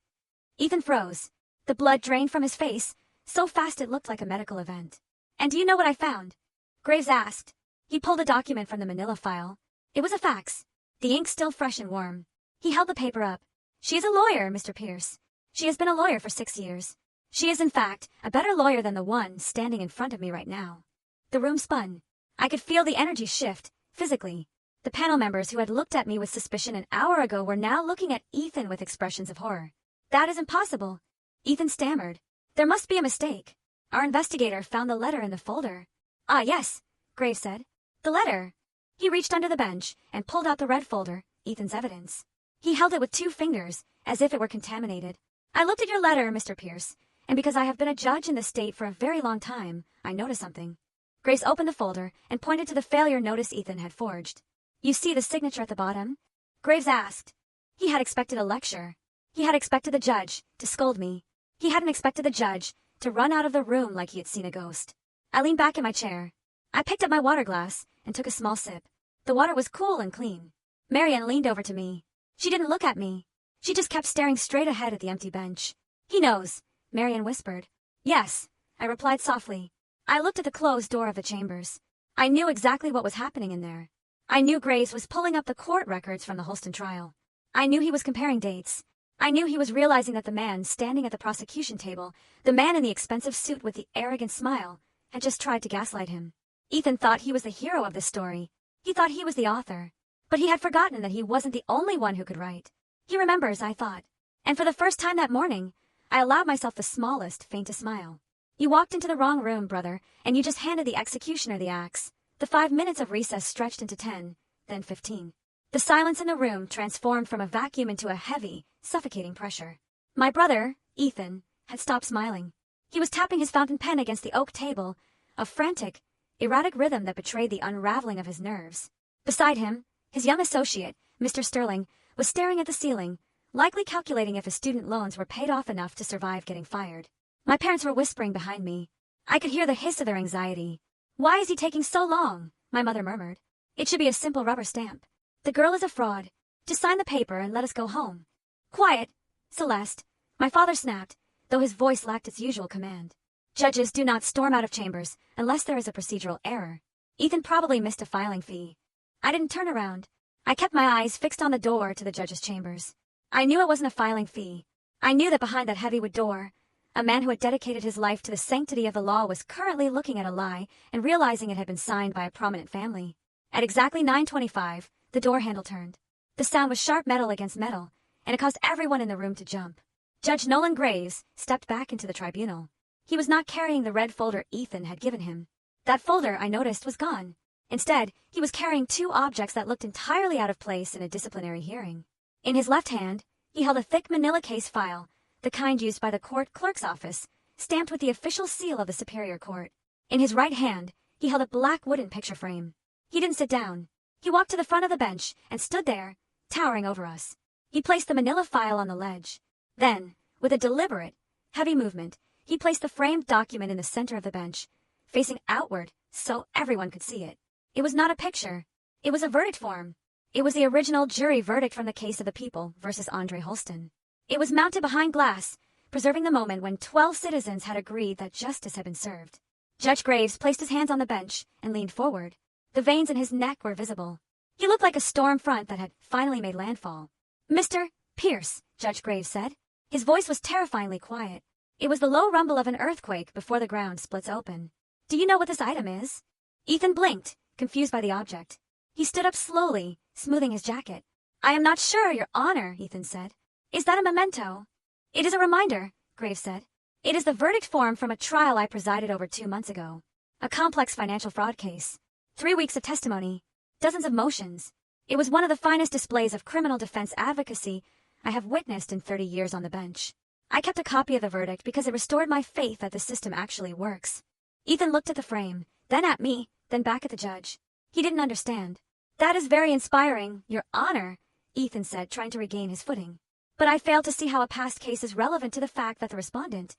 Ethan froze. The blood drained from his face, so fast it looked like a medical event. "And do you know what I found?" Graves asked. He pulled a document from the manila file. It was a fax, the ink still fresh and warm. He held the paper up, She is a lawyer, Mr. Pierce. She has been a lawyer for 6 years. She is, in fact, a better lawyer than the one standing in front of me right now. The room spun. I could feel the energy shift, physically. The panel members who had looked at me with suspicion an hour ago were now looking at Ethan with expressions of horror. That is impossible. Ethan stammered. There must be a mistake. Our investigator found the letter in the folder. Ah, yes, Graves said. The letter. He reached under the bench and pulled out the red folder, Ethan's evidence. He held it with 2 fingers, as if it were contaminated. I looked at your letter, Mr. Pierce, and because I have been a judge in the state for a very long time, I noticed something. Grace opened the folder and pointed to the failure notice Ethan had forged. You see the signature at the bottom? Graves asked. He had expected a lecture. He had expected the judge to scold me. He hadn't expected the judge to run out of the room like he had seen a ghost. I leaned back in my chair. I picked up my water glass and took a small sip. The water was cool and clean. Marian leaned over to me. She didn't look at me. She just kept staring straight ahead at the empty bench. He knows, Marian whispered. Yes, I replied softly. I looked at the closed door of the chambers. I knew exactly what was happening in there. I knew Graves was pulling up the court records from the Holston trial. I knew he was comparing dates. I knew he was realizing that the man standing at the prosecution table, the man in the expensive suit with the arrogant smile, had just tried to gaslight him. Ethan thought he was the hero of this story. He thought he was the author. But he had forgotten that he wasn't the only one who could write. He remembers, I thought. And for the first time that morning, I allowed myself the smallest, faintest smile. You walked into the wrong room, brother, and you just handed the executioner the axe. The 5 minutes of recess stretched into 10, then 15. The silence in the room transformed from a vacuum into a heavy, suffocating pressure. My brother, Ethan, had stopped smiling. He was tapping his fountain pen against the oak table, a frantic, erratic rhythm that betrayed the unraveling of his nerves. Beside him, his young associate, Mr. Sterling, was staring at the ceiling, likely calculating if his student loans were paid off enough to survive getting fired. My parents were whispering behind me. I could hear the hiss of their anxiety. Why is he taking so long? My mother murmured. It should be a simple rubber stamp. The girl is a fraud. Just sign the paper and let us go home. Quiet, Celeste, my father snapped, though his voice lacked its usual command. Judges do not storm out of chambers unless there is a procedural error. Ethan probably missed a filing fee. I didn't turn around. I kept my eyes fixed on the door to the judge's chambers. I knew it wasn't a filing fee. I knew that behind that heavy wood door, a man who had dedicated his life to the sanctity of the law was currently looking at a lie and realizing it had been signed by a prominent family. At exactly 9:25, the door handle turned. The sound was sharp metal against metal, and it caused everyone in the room to jump. Judge Nolan Graves stepped back into the tribunal. He was not carrying the red folder Ethan had given him. That folder, I noticed, was gone. Instead, he was carrying 2 objects that looked entirely out of place in a disciplinary hearing. In his left hand, he held a thick manila case file, the kind used by the court clerk's office, stamped with the official seal of the Superior Court. In his right hand, he held a black wooden picture frame. He didn't sit down. He walked to the front of the bench and stood there, towering over us. He placed the manila file on the ledge. Then, with a deliberate, heavy movement, he placed the framed document in the center of the bench, facing outward so everyone could see it. It was not a picture. It was a verdict form. It was the original jury verdict from the case of the people versus Andre Holston. It was mounted behind glass, preserving the moment when 12 citizens had agreed that justice had been served. Judge Graves placed his hands on the bench and leaned forward. The veins in his neck were visible. He looked like a storm front that had finally made landfall. Mr. Pierce, Judge Graves said. His voice was terrifyingly quiet. It was the low rumble of an earthquake before the ground splits open. Do you know what this item is? Ethan blinked, confused by the object. He stood up slowly, smoothing his jacket. I am not sure, Your Honor, Ethan said. Is that a memento? It is a reminder, Graves said. It is the verdict form from a trial I presided over 2 months ago. A complex financial fraud case. 3 weeks of testimony. Dozens of motions. It was one of the finest displays of criminal defense advocacy I have witnessed in 30 years on the bench. I kept a copy of the verdict because it restored my faith that the system actually works. Ethan looked at the frame, then at me, then back at the judge. He didn't understand. That is very inspiring, Your Honor, Ethan said, trying to regain his footing. But I failed to see how a past case is relevant to the fact that the respondent,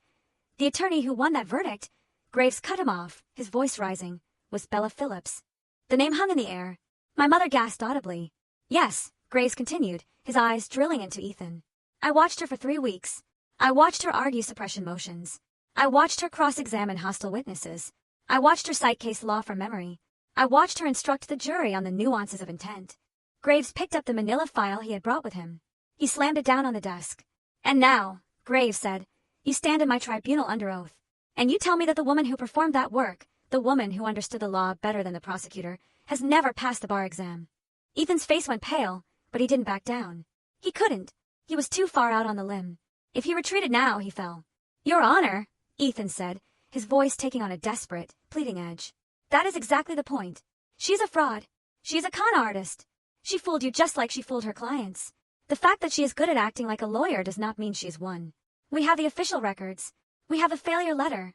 the attorney who won that verdict, Graves cut him off, his voice rising, was Bella Phillips. The name hung in the air. My mother gasped audibly. Yes, Graves continued, his eyes drilling into Ethan. I watched her for 3 weeks. I watched her argue suppression motions. I watched her cross-examine hostile witnesses. I watched her cite case law from memory. I watched her instruct the jury on the nuances of intent. Graves picked up the manila file he had brought with him. He slammed it down on the desk. And now, Graves said, you stand in my tribunal under oath. And you tell me that the woman who performed that work, the woman who understood the law better than the prosecutor, has never passed the bar exam. Ethan's face went pale, but he didn't back down. He couldn't. He was too far out on the limb. If he retreated now, he fell. Your Honor, Ethan said, his voice taking on a desperate, pleading edge. That is exactly the point. She's a fraud. She is a con artist. She fooled you just like she fooled her clients. The fact that she is good at acting like a lawyer does not mean she's won. We have the official records. We have the failure letter.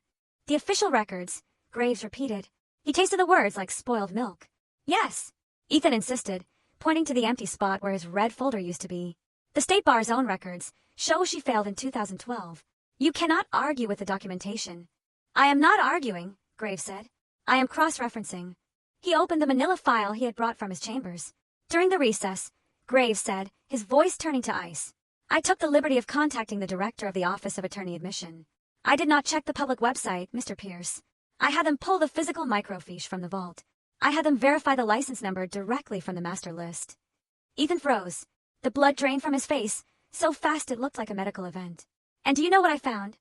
The official records, Graves repeated. He tasted the words like spoiled milk. Yes, Ethan insisted, pointing to the empty spot where his red folder used to be. The State Bar's own records show she failed in 2012. You cannot argue with the documentation. I am not arguing, Graves said. I am cross-referencing. He opened the manila file he had brought from his chambers. During the recess, Graves said, his voice turning to ice. I took the liberty of contacting the director of the Office of Attorney Admission. I did not check the public website, Mr. Pierce. I had them pull the physical microfiche from the vault. I had them verify the license number directly from the master list. Ethan froze. The blood drained from his face, so fast it looked like a medical event. And do you know what I found?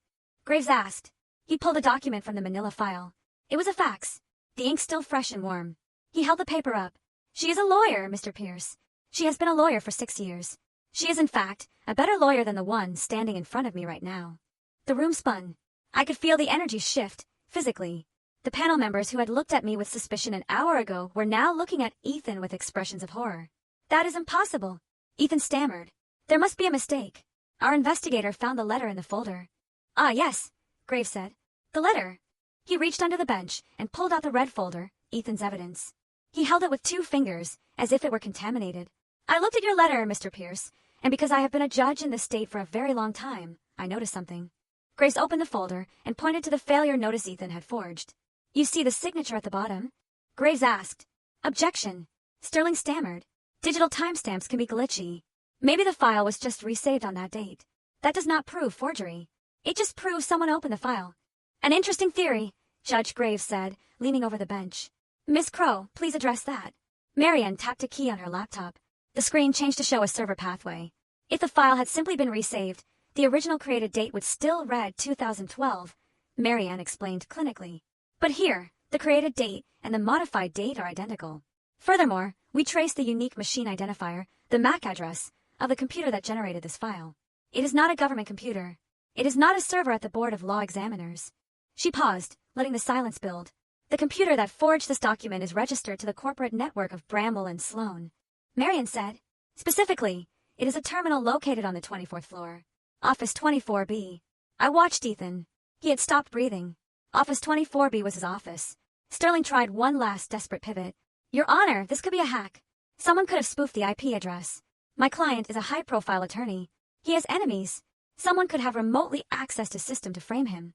Graves asked. He pulled a document from the manila file. It was a fax, the ink still fresh and warm. He held the paper up. She is a lawyer, Mr. Pierce. She has been a lawyer for 6 years. She is, in fact, a better lawyer than the one standing in front of me right now. The room spun. I could feel the energy shift, physically. The panel members who had looked at me with suspicion an hour ago were now looking at Ethan with expressions of horror. That is impossible, Ethan stammered. There must be a mistake. Our investigator found the letter in the folder. Ah, yes, Graves said. The letter. He reached under the bench and pulled out the red folder, Ethan's evidence. He held it with 2 fingers, as if it were contaminated. I looked at your letter, Mr. Pierce, and because I have been a judge in this state for a very long time, I noticed something. Graves opened the folder and pointed to the failure notice Ethan had forged. You see the signature at the bottom? Graves asked. Objection. Sterling stammered. Digital timestamps can be glitchy. Maybe the file was just resaved on that date. That does not prove forgery. It just proves someone opened the file. An interesting theory, Judge Graves said, leaning over the bench. Miss Crow, please address that. Marianne tapped a key on her laptop. The screen changed to show a server pathway. If the file had simply been resaved, the original created date would still read 2012, Marianne explained clinically. But here, the created date and the modified date are identical. Furthermore, we traced the unique machine identifier, the MAC address, of the computer that generated this file. It is not a government computer. It is not a server at the Board of Law Examiners. She paused, letting the silence build. The computer that forged this document is registered to the corporate network of Bramble and Sloan. Marion said. Specifically, it is a terminal located on the 24th floor. Office 24B. I watched Ethan. He had stopped breathing. Office 24B was his office. Sterling tried one last desperate pivot. Your Honor, this could be a hack. Someone could have spoofed the IP address. My client is a high-profile attorney. He has enemies. Someone could have remotely accessed his system to frame him.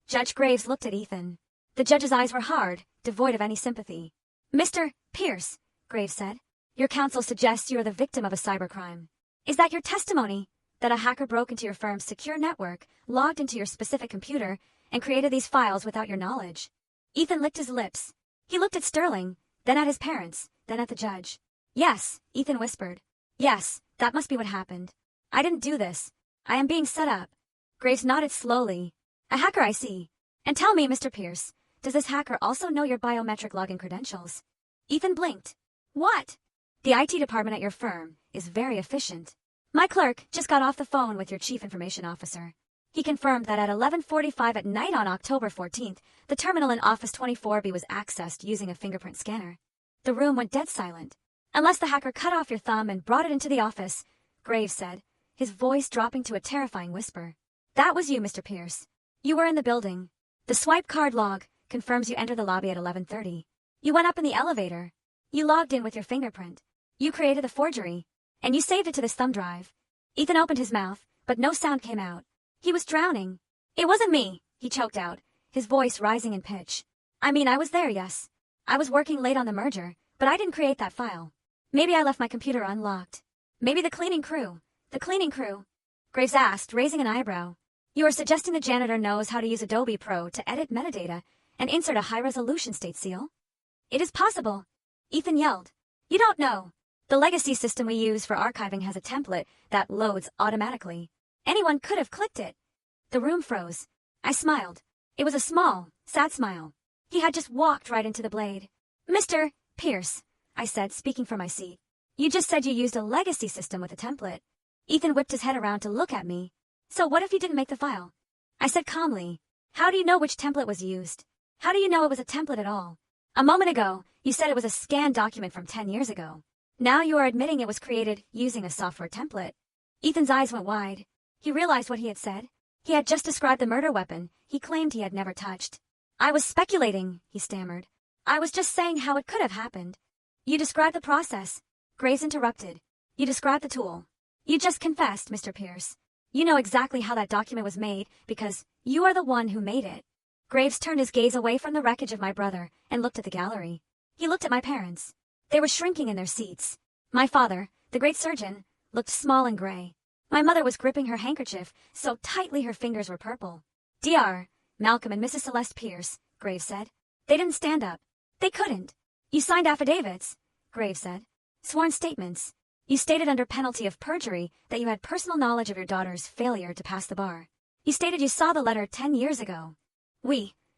Judge Graves looked at Ethan. The judge's eyes were hard, devoid of any sympathy. Mr. Pierce, Graves said, your counsel suggests you are the victim of a cybercrime. Is that your testimony, that a hacker broke into your firm's secure network, logged into your specific computer, and created these files without your knowledge? Ethan licked his lips. He looked at Sterling, then at his parents, then at the judge. Yes, Ethan whispered. Yes, that must be what happened. I didn't do this. I am being set up. Graves nodded slowly. A hacker, I see. And tell me, Mr. Pierce, does this hacker also know your biometric login credentials? Ethan blinked. What? The IT department at your firm is very efficient. My clerk just got off the phone with your chief information officer. He confirmed that at 11:45 at night on October 14th, the terminal in Office 24B was accessed using a fingerprint scanner. The room went dead silent. Unless the hacker cut off your thumb and brought it into the office, Graves said, his voice dropping to a terrifying whisper. That was you, Mr. Pierce. You were in the building. The swipe card log confirms you entered the lobby at 11:30. You went up in the elevator. You logged in with your fingerprint. You created the forgery. And you saved it to this thumb drive. Ethan opened his mouth, but no sound came out. He was drowning. It wasn't me, he choked out, his voice rising in pitch. I mean, I was there, yes. I was working late on the merger, but I didn't create that file. Maybe I left my computer unlocked. Maybe the cleaning crew. The cleaning crew? Graves asked, raising an eyebrow. You are suggesting the janitor knows how to use Adobe Pro to edit metadata and insert a high-resolution state seal? It is possible. Ethan yelled. You don't know. The legacy system we use for archiving has a template that loads automatically. Anyone could have clicked it. The room froze. I smiled. It was a small, sad smile. He had just walked right into the blade. Mr. Pierce, I said, speaking from my seat. You just said you used a legacy system with a template. Ethan whipped his head around to look at me. So what if you didn't make the file? I said calmly. How do you know which template was used? How do you know it was a template at all? A moment ago, you said it was a scanned document from 10 years ago. Now you are admitting it was created using a software template. Ethan's eyes went wide. He realized what he had said. He had just described the murder weapon he claimed he had never touched. I was speculating, he stammered. I was just saying how it could have happened. You described the process. Graves interrupted. You described the tool. You just confessed, Mr. Pierce. You know exactly how that document was made because you are the one who made it. Graves turned his gaze away from the wreckage of my brother and looked at the gallery. He looked at my parents. They were shrinking in their seats. My father, the great surgeon, looked small and gray. My mother was gripping her handkerchief so tightly her fingers were purple. Dr. Malcolm and Mrs. Celeste Pierce, Graves said. They didn't stand up. They couldn't. You signed affidavits, Graves said. Sworn statements. You stated under penalty of perjury that you had personal knowledge of your daughter's failure to pass the bar. You stated you saw the letter 10 years ago.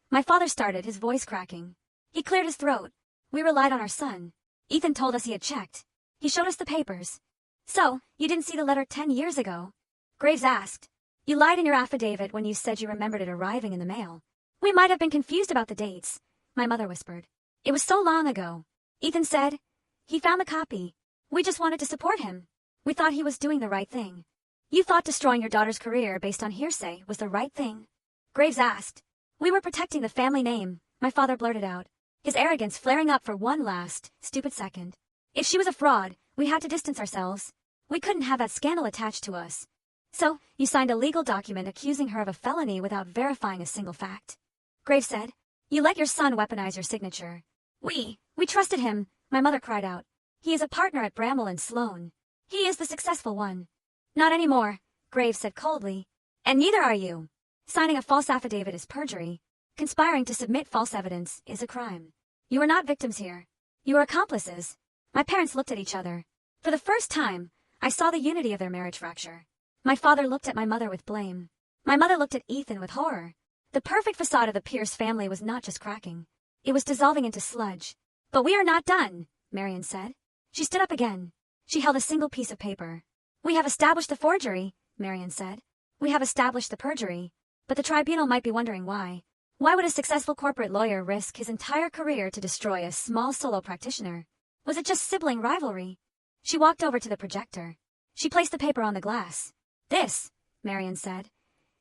My father started, his voice cracking. He cleared his throat. We relied on our son. Ethan told us he had checked. He showed us the papers. So, you didn't see the letter 10 years ago? Graves asked. You lied in your affidavit when you said you remembered it arriving in the mail. We might have been confused about the dates, my mother whispered. It was so long ago. Ethan said. He found the copy. We just wanted to support him. We thought he was doing the right thing. You thought destroying your daughter's career based on hearsay was the right thing? Graves asked. We were protecting the family name, my father blurted out, his arrogance flaring up for one last, stupid second. If she was a fraud, we had to distance ourselves. We couldn't have that scandal attached to us. So, you signed a legal document accusing her of a felony without verifying a single fact. Graves said. You let your son weaponize your signature. We trusted him, my mother cried out. He is a partner at Bramwell and Sloan. He is the successful one. Not anymore, Graves said coldly. And neither are you. Signing a false affidavit is perjury. Conspiring to submit false evidence is a crime. You are not victims here. You are accomplices. My parents looked at each other. For the first time, I saw the unity of their marriage fracture. My father looked at my mother with blame. My mother looked at Ethan with horror. The perfect facade of the Pierce family was not just cracking. It was dissolving into sludge. But we are not done, Marion said. She stood up again. She held a single piece of paper. We have established the forgery, Marion said. We have established the perjury. But the tribunal might be wondering why. Why would a successful corporate lawyer risk his entire career to destroy a small solo practitioner? Was it just sibling rivalry? She walked over to the projector. She placed the paper on the glass. This, Marion said,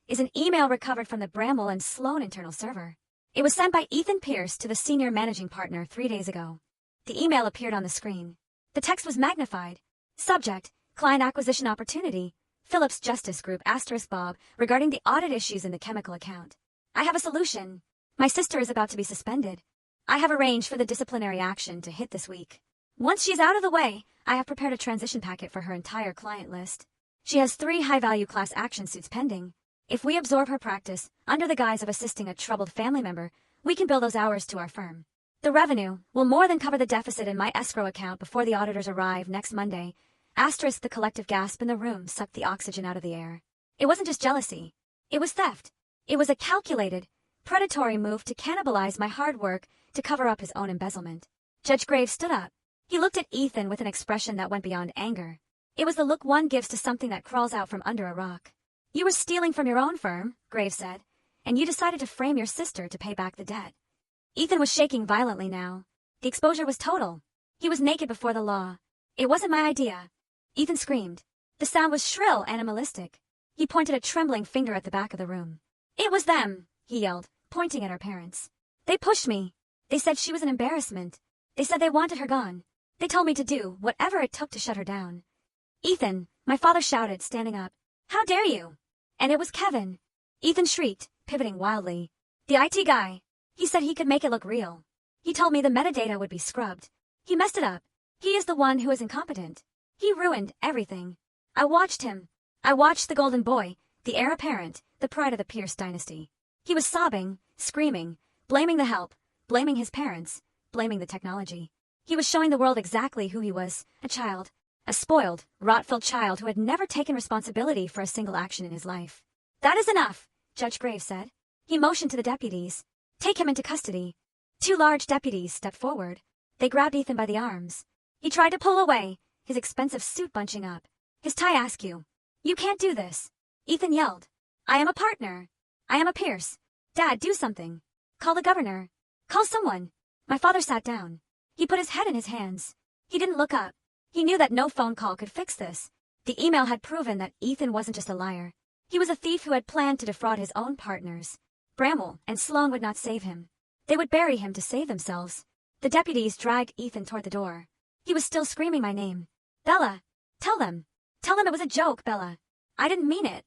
is an email recovered from the Bramwell and Sloan internal server. It was sent by Ethan Pierce to the senior managing partner 3 days ago. The email appeared on the screen. The text was magnified. Subject, client acquisition opportunity, Phillips Justice Group *Bob, regarding the audit issues in the chemical account. I have a solution. My sister is about to be suspended. I have arranged for the disciplinary action to hit this week. Once she is out of the way, I have prepared a transition packet for her entire client list. She has 3 high-value class action suits pending. If we absorb her practice, under the guise of assisting a troubled family member, we can bill those hours to our firm. The revenue will more than cover the deficit in my escrow account before the auditors arrive next Monday. The collective gasp in the room sucked the oxygen out of the air. It wasn't just jealousy. It was theft. It was a calculated, predatory move to cannibalize my hard work to cover up his own embezzlement. Judge Graves stood up. He looked at Ethan with an expression that went beyond anger. It was the look one gives to something that crawls out from under a rock. You were stealing from your own firm, Graves said, and you decided to frame your sister to pay back the debt. Ethan was shaking violently now. The exposure was total. He was naked before the law. It wasn't my idea. Ethan screamed. The sound was shrill, animalistic. He pointed a trembling finger at the back of the room. It was them, he yelled, pointing at our parents. They pushed me. They said she was an embarrassment. They said they wanted her gone. They told me to do whatever it took to shut her down. Ethan, my father shouted, standing up. How dare you? And it was Kevin. Ethan shrieked, pivoting wildly. The IT guy. He said he could make it look real. He told me the metadata would be scrubbed. He messed it up. He is the one who is incompetent. He ruined everything. I watched him. I watched the golden boy, the heir apparent, the pride of the Pierce dynasty. He was sobbing, screaming, blaming the help, blaming his parents, blaming the technology. He was showing the world exactly who he was, a child. A spoiled, rot-filled child who had never taken responsibility for a single action in his life. "That is enough," Judge Graves said. He motioned to the deputies. "Take him into custody." 2 large deputies stepped forward. They grabbed Ethan by the arms. He tried to pull away, his expensive suit bunching up, his tie askew. "You can't do this," Ethan yelled. "I am a partner. I am a Pierce. Dad, do something. Call the governor. Call someone." My father sat down. He put his head in his hands. He didn't look up. He knew that no phone call could fix this. The email had proven that Ethan wasn't just a liar. He was a thief who had planned to defraud his own partners. Bramwell and Sloan would not save him. They would bury him to save themselves. The deputies dragged Ethan toward the door. He was still screaming my name. "Bella! Tell them! Tell them it was a joke, Bella! I didn't mean it!"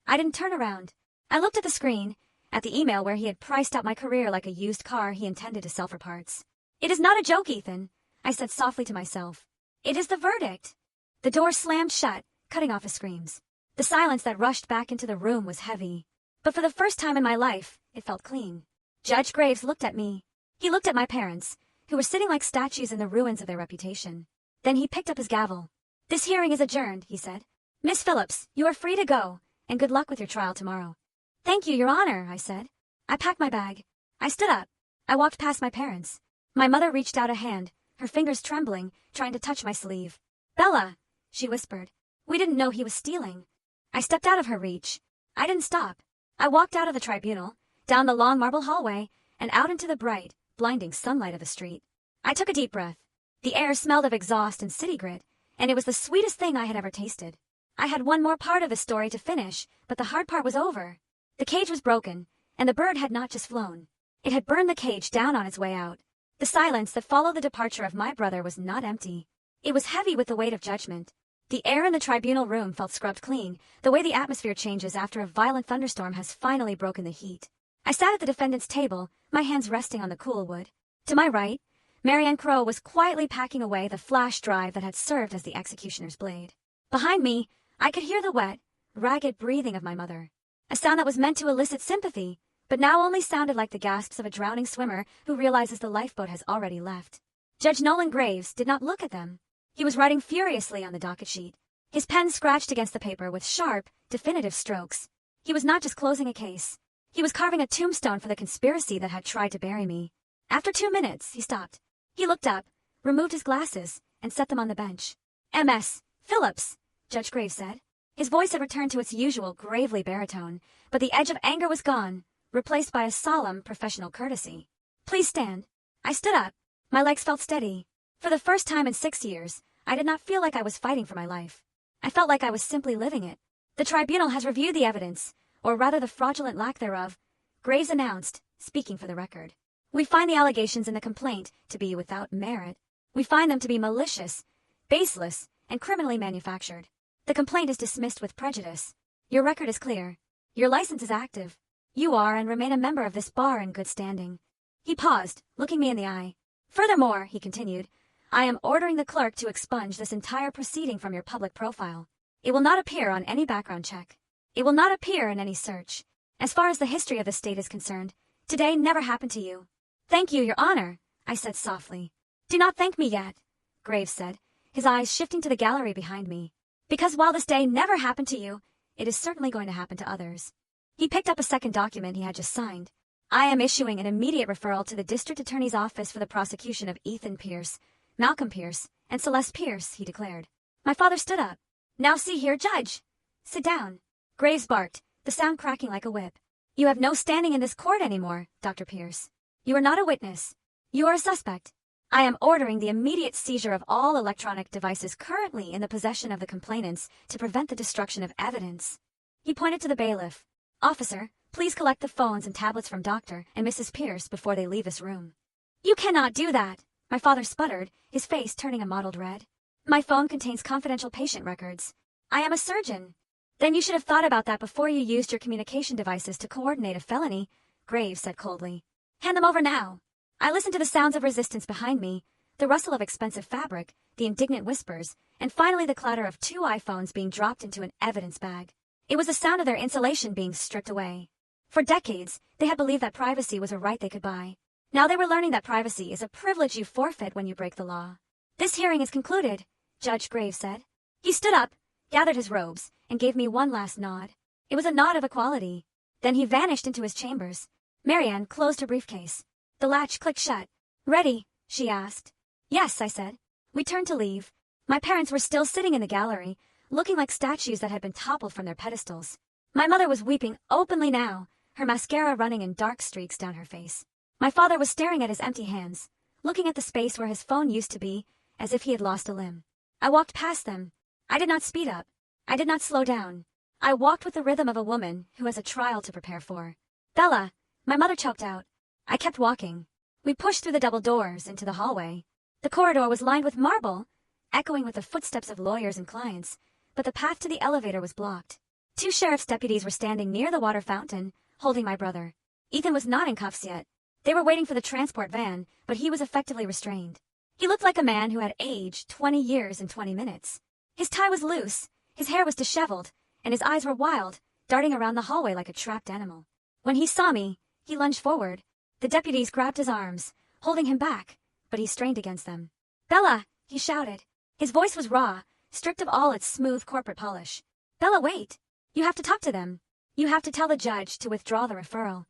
I didn't turn around. I looked at the screen, at the email where he had priced out my career like a used car he intended to sell for parts. "It is not a joke, Ethan," I said softly to myself. "It is the verdict." The door slammed shut, cutting off his screams. The silence that rushed back into the room was heavy. But for the first time in my life, it felt clean. Judge Graves looked at me. He looked at my parents, who were sitting like statues in the ruins of their reputation. Then he picked up his gavel. "This hearing is adjourned," he said. "Miss Phillips, you are free to go, and good luck with your trial tomorrow." "Thank you, Your Honor," I said. I packed my bag. I stood up. I walked past my parents. My mother reached out a hand, her fingers trembling, trying to touch my sleeve. "Bella," she whispered. "We didn't know he was stealing." I stepped out of her reach. I didn't stop. I walked out of the tribunal, down the long marble hallway, and out into the bright, blinding sunlight of the street. I took a deep breath. The air smelled of exhaust and city grit, and it was the sweetest thing I had ever tasted. I had one more part of the story to finish, but the hard part was over. The cage was broken, and the bird had not just flown. It had burned the cage down on its way out. The silence that followed the departure of my brother was not empty. It was heavy with the weight of judgment. The air in the tribunal room felt scrubbed clean, the way the atmosphere changes after a violent thunderstorm has finally broken the heat. I sat at the defendant's table, my hands resting on the cool wood. To my right, Marianne Crowe was quietly packing away the flash drive that had served as the executioner's blade. Behind me, I could hear the wet, ragged breathing of my mother. A sound that was meant to elicit sympathy, but now only sounded like the gasps of a drowning swimmer who realizes the lifeboat has already left. Judge Nolan Graves did not look at them. He was writing furiously on the docket sheet. His pen scratched against the paper with sharp, definitive strokes. He was not just closing a case. He was carving a tombstone for the conspiracy that had tried to bury me. After 2 minutes, he stopped. He looked up, removed his glasses, and set them on the bench. "M.S. Phillips," Judge Graves said. His voice had returned to its usual gravely baritone, but the edge of anger was gone, replaced by a solemn, professional courtesy. "Please stand." I stood up. My legs felt steady. For the first time in 6 years, I did not feel like I was fighting for my life. I felt like I was simply living it. "The tribunal has reviewed the evidence, or rather the fraudulent lack thereof," Graves announced, speaking for the record. "We find the allegations in the complaint to be without merit. We find them to be malicious, baseless, and criminally manufactured. The complaint is dismissed with prejudice. Your record is clear. Your license is active. You are and remain a member of this bar in good standing." He paused, looking me in the eye. "Furthermore," he continued, "I am ordering the clerk to expunge this entire proceeding from your public profile. It will not appear on any background check. It will not appear in any search. As far as the history of the state is concerned, today never happened to you." "Thank you, Your Honor," I said softly. "Do not thank me yet," Graves said, his eyes shifting to the gallery behind me. "Because while this day never happened to you, it is certainly going to happen to others." He picked up a second document he had just signed. "I am issuing an immediate referral to the District Attorney's Office for the prosecution of Ethan Pierce, Malcolm Pierce, and Celeste Pierce," he declared. My father stood up. "Now see here, Judge. Sit down." Graves barked, the sound cracking like a whip. "You have no standing in this court anymore, Dr. Pierce. You are not a witness. You are a suspect. I am ordering the immediate seizure of all electronic devices currently in the possession of the complainants to prevent the destruction of evidence." He pointed to the bailiff. "Officer, please collect the phones and tablets from Dr. and Mrs. Pierce before they leave this room." "You cannot do that," my father sputtered, his face turning a mottled red. "My phone contains confidential patient records. I am a surgeon." "Then you should have thought about that before you used your communication devices to coordinate a felony," Graves said coldly. "Hand them over now." I listened to the sounds of resistance behind me, the rustle of expensive fabric, the indignant whispers, and finally the clatter of 2 iPhones being dropped into an evidence bag. It was the sound of their insulation being stripped away. For decades, they had believed that privacy was a right they could buy. Now they were learning that privacy is a privilege you forfeit when you break the law. This hearing is concluded, Judge Graves said. He stood up, gathered his robes, and gave me one last nod. It was a nod of equality. Then he vanished into his chambers. Marianne closed her briefcase. The latch clicked shut. Ready? She asked. Yes, I said. We turned to leave. My parents were still sitting in the gallery, looking like statues that had been toppled from their pedestals. My mother was weeping openly now, her mascara running in dark streaks down her face. My father was staring at his empty hands, looking at the space where his phone used to be, as if he had lost a limb. I walked past them. I did not speed up. I did not slow down. I walked with the rhythm of a woman who has a trial to prepare for. Bella, my mother choked out. I kept walking. We pushed through the double doors into the hallway. The corridor was lined with marble, echoing with the footsteps of lawyers and clients, but the path to the elevator was blocked. 2 sheriff's deputies were standing near the water fountain, holding my brother. Ethan was not in cuffs yet. They were waiting for the transport van, but he was effectively restrained. He looked like a man who had aged 20 years in 20 minutes. His tie was loose, his hair was disheveled, and his eyes were wild, darting around the hallway like a trapped animal. When he saw me, he lunged forward. The deputies grabbed his arms, holding him back, but he strained against them. Bella, he shouted. His voice was raw, stripped of all its smooth corporate polish. Bella, wait. You have to talk to them. You have to tell the judge to withdraw the referral.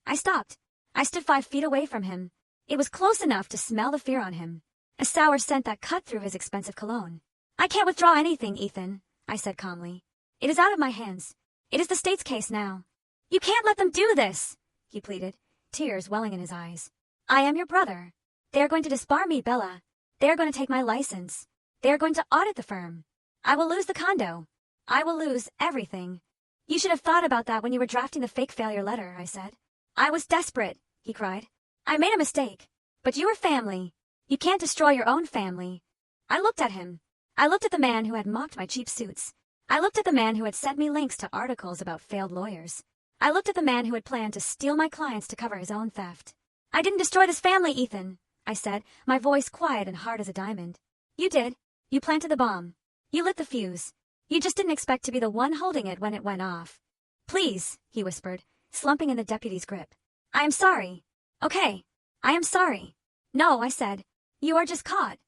I stopped. I stood 5 feet away from him. It was close enough to smell the fear on him, a sour scent that cut through his expensive cologne. I can't withdraw anything, Ethan, I said calmly. It is out of my hands. It is the state's case now. You can't let them do this, he pleaded, tears welling in his eyes. I am your brother. They are going to disbar me, Bella. They are going to take my license. They are going to audit the firm. I will lose the condo. I will lose everything. You should have thought about that when you were drafting the fake failure letter, I said. I was desperate, he cried. I made a mistake. But you were family. You can't destroy your own family. I looked at him. I looked at the man who had mocked my cheap suits. I looked at the man who had sent me links to articles about failed lawyers. I looked at the man who had planned to steal my clients to cover his own theft. I didn't destroy this family, Ethan, I said, my voice quiet and hard as a diamond. You did. You planted the bomb. You lit the fuse. You just didn't expect to be the one holding it when it went off. Please, he whispered, slumping in the deputy's grip. I am sorry. Okay. I am sorry. No, I said. You are just caught.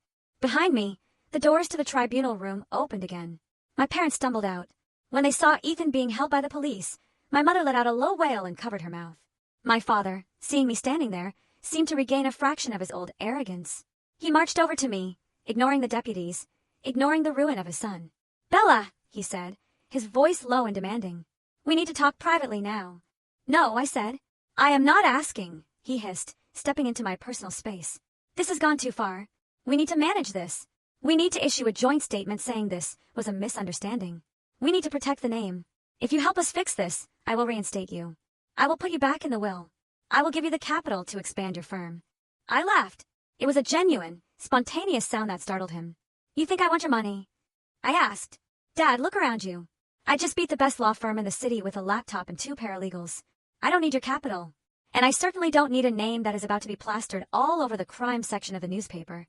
Behind me, the doors to the tribunal room opened again. My parents stumbled out. When they saw Ethan being held by the police, my mother let out a low wail and covered her mouth. My father, seeing me standing there, seemed to regain a fraction of his old arrogance. He marched over to me, ignoring the deputies, ignoring the ruin of his son. Bella, he said, his voice low and demanding. We need to talk privately now. No, I said. I am not asking, he hissed, stepping into my personal space. This has gone too far. We need to manage this. We need to issue a joint statement saying this was a misunderstanding. We need to protect the name. If you help us fix this, I will reinstate you. I will put you back in the will. I will give you the capital to expand your firm. I laughed. It was a genuine, spontaneous sound that startled him. You think I want your money? I asked. Dad, look around you. I just beat the best law firm in the city with a laptop and 2 paralegals. I don't need your capital. And I certainly don't need a name that is about to be plastered all over the crime section of the newspaper.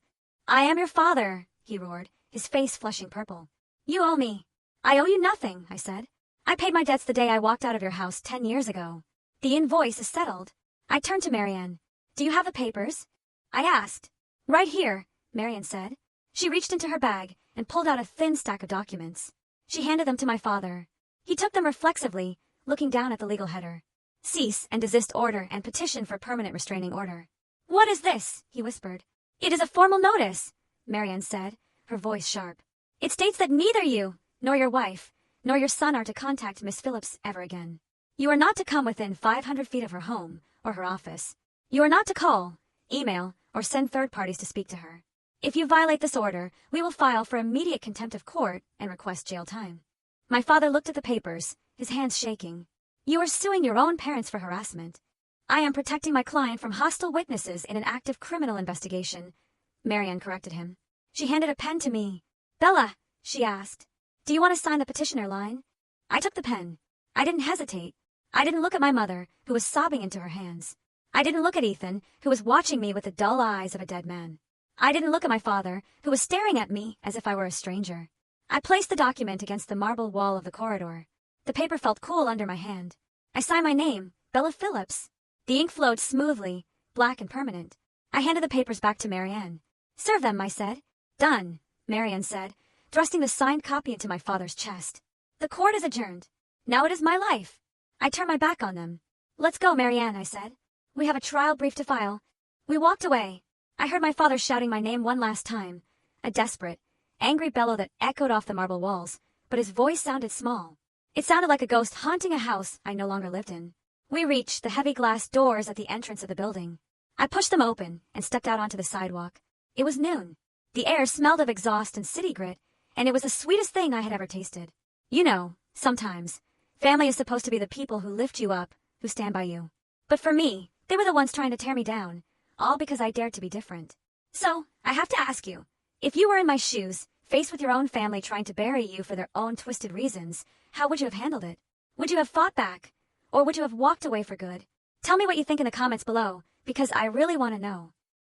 I am your father, he roared, his face flushing purple. You owe me. I owe you nothing, I said. I paid my debts the day I walked out of your house 10 years ago. The invoice is settled. I turned to Marianne. Do you have the papers? I asked. Right here, Marianne said. She reached into her bag and pulled out a thin stack of documents. She handed them to my father. He took them reflexively, looking down at the legal header. Cease and desist order and petition for permanent restraining order. What is this? He whispered. It is a formal notice, Marianne said, her voice sharp. It states that neither you, nor your wife, nor your son are to contact Miss Phillips ever again. You are not to come within 500 feet of her home or her office. You are not to call, email, or send third parties to speak to her. If you violate this order, we will file for immediate contempt of court and request jail time. My father looked at the papers, his hands shaking. You are suing your own parents for harassment. I am protecting my client from hostile witnesses in an active criminal investigation. Marianne corrected him. She handed a pen to me. Bella, she asked, do you want to sign the petitioner line? I took the pen. I didn't hesitate. I didn't look at my mother, who was sobbing into her hands. I didn't look at Ethan, who was watching me with the dull eyes of a dead man. I didn't look at my father, who was staring at me as if I were a stranger. I placed the document against the marble wall of the corridor. The paper felt cool under my hand. I signed my name, Bella Phillips. The ink flowed smoothly, black and permanent. I handed the papers back to Marianne. Serve them, I said. Done, Marianne said, thrusting the signed copy into my father's chest. The court is adjourned. Now it is my life. I turned my back on them. Let's go, Marianne, I said. We have a trial brief to file. We walked away. I heard my father shouting my name one last time. A desperate, angry bellow that echoed off the marble walls, but his voice sounded small. It sounded like a ghost haunting a house I no longer lived in. We reached the heavy glass doors at the entrance of the building. I pushed them open and stepped out onto the sidewalk. It was noon. The air smelled of exhaust and city grit, and it was the sweetest thing I had ever tasted. You know, sometimes, family is supposed to be the people who lift you up, who stand by you. But for me, they were the ones trying to tear me down, all because I dared to be different. So, I have to ask you, if you were in my shoes, faced with your own family trying to bury you for their own twisted reasons, how would you have handled it? Would you have fought back? Or would you have walked away for good? Tell me what you think in the comments below, because I really want to know.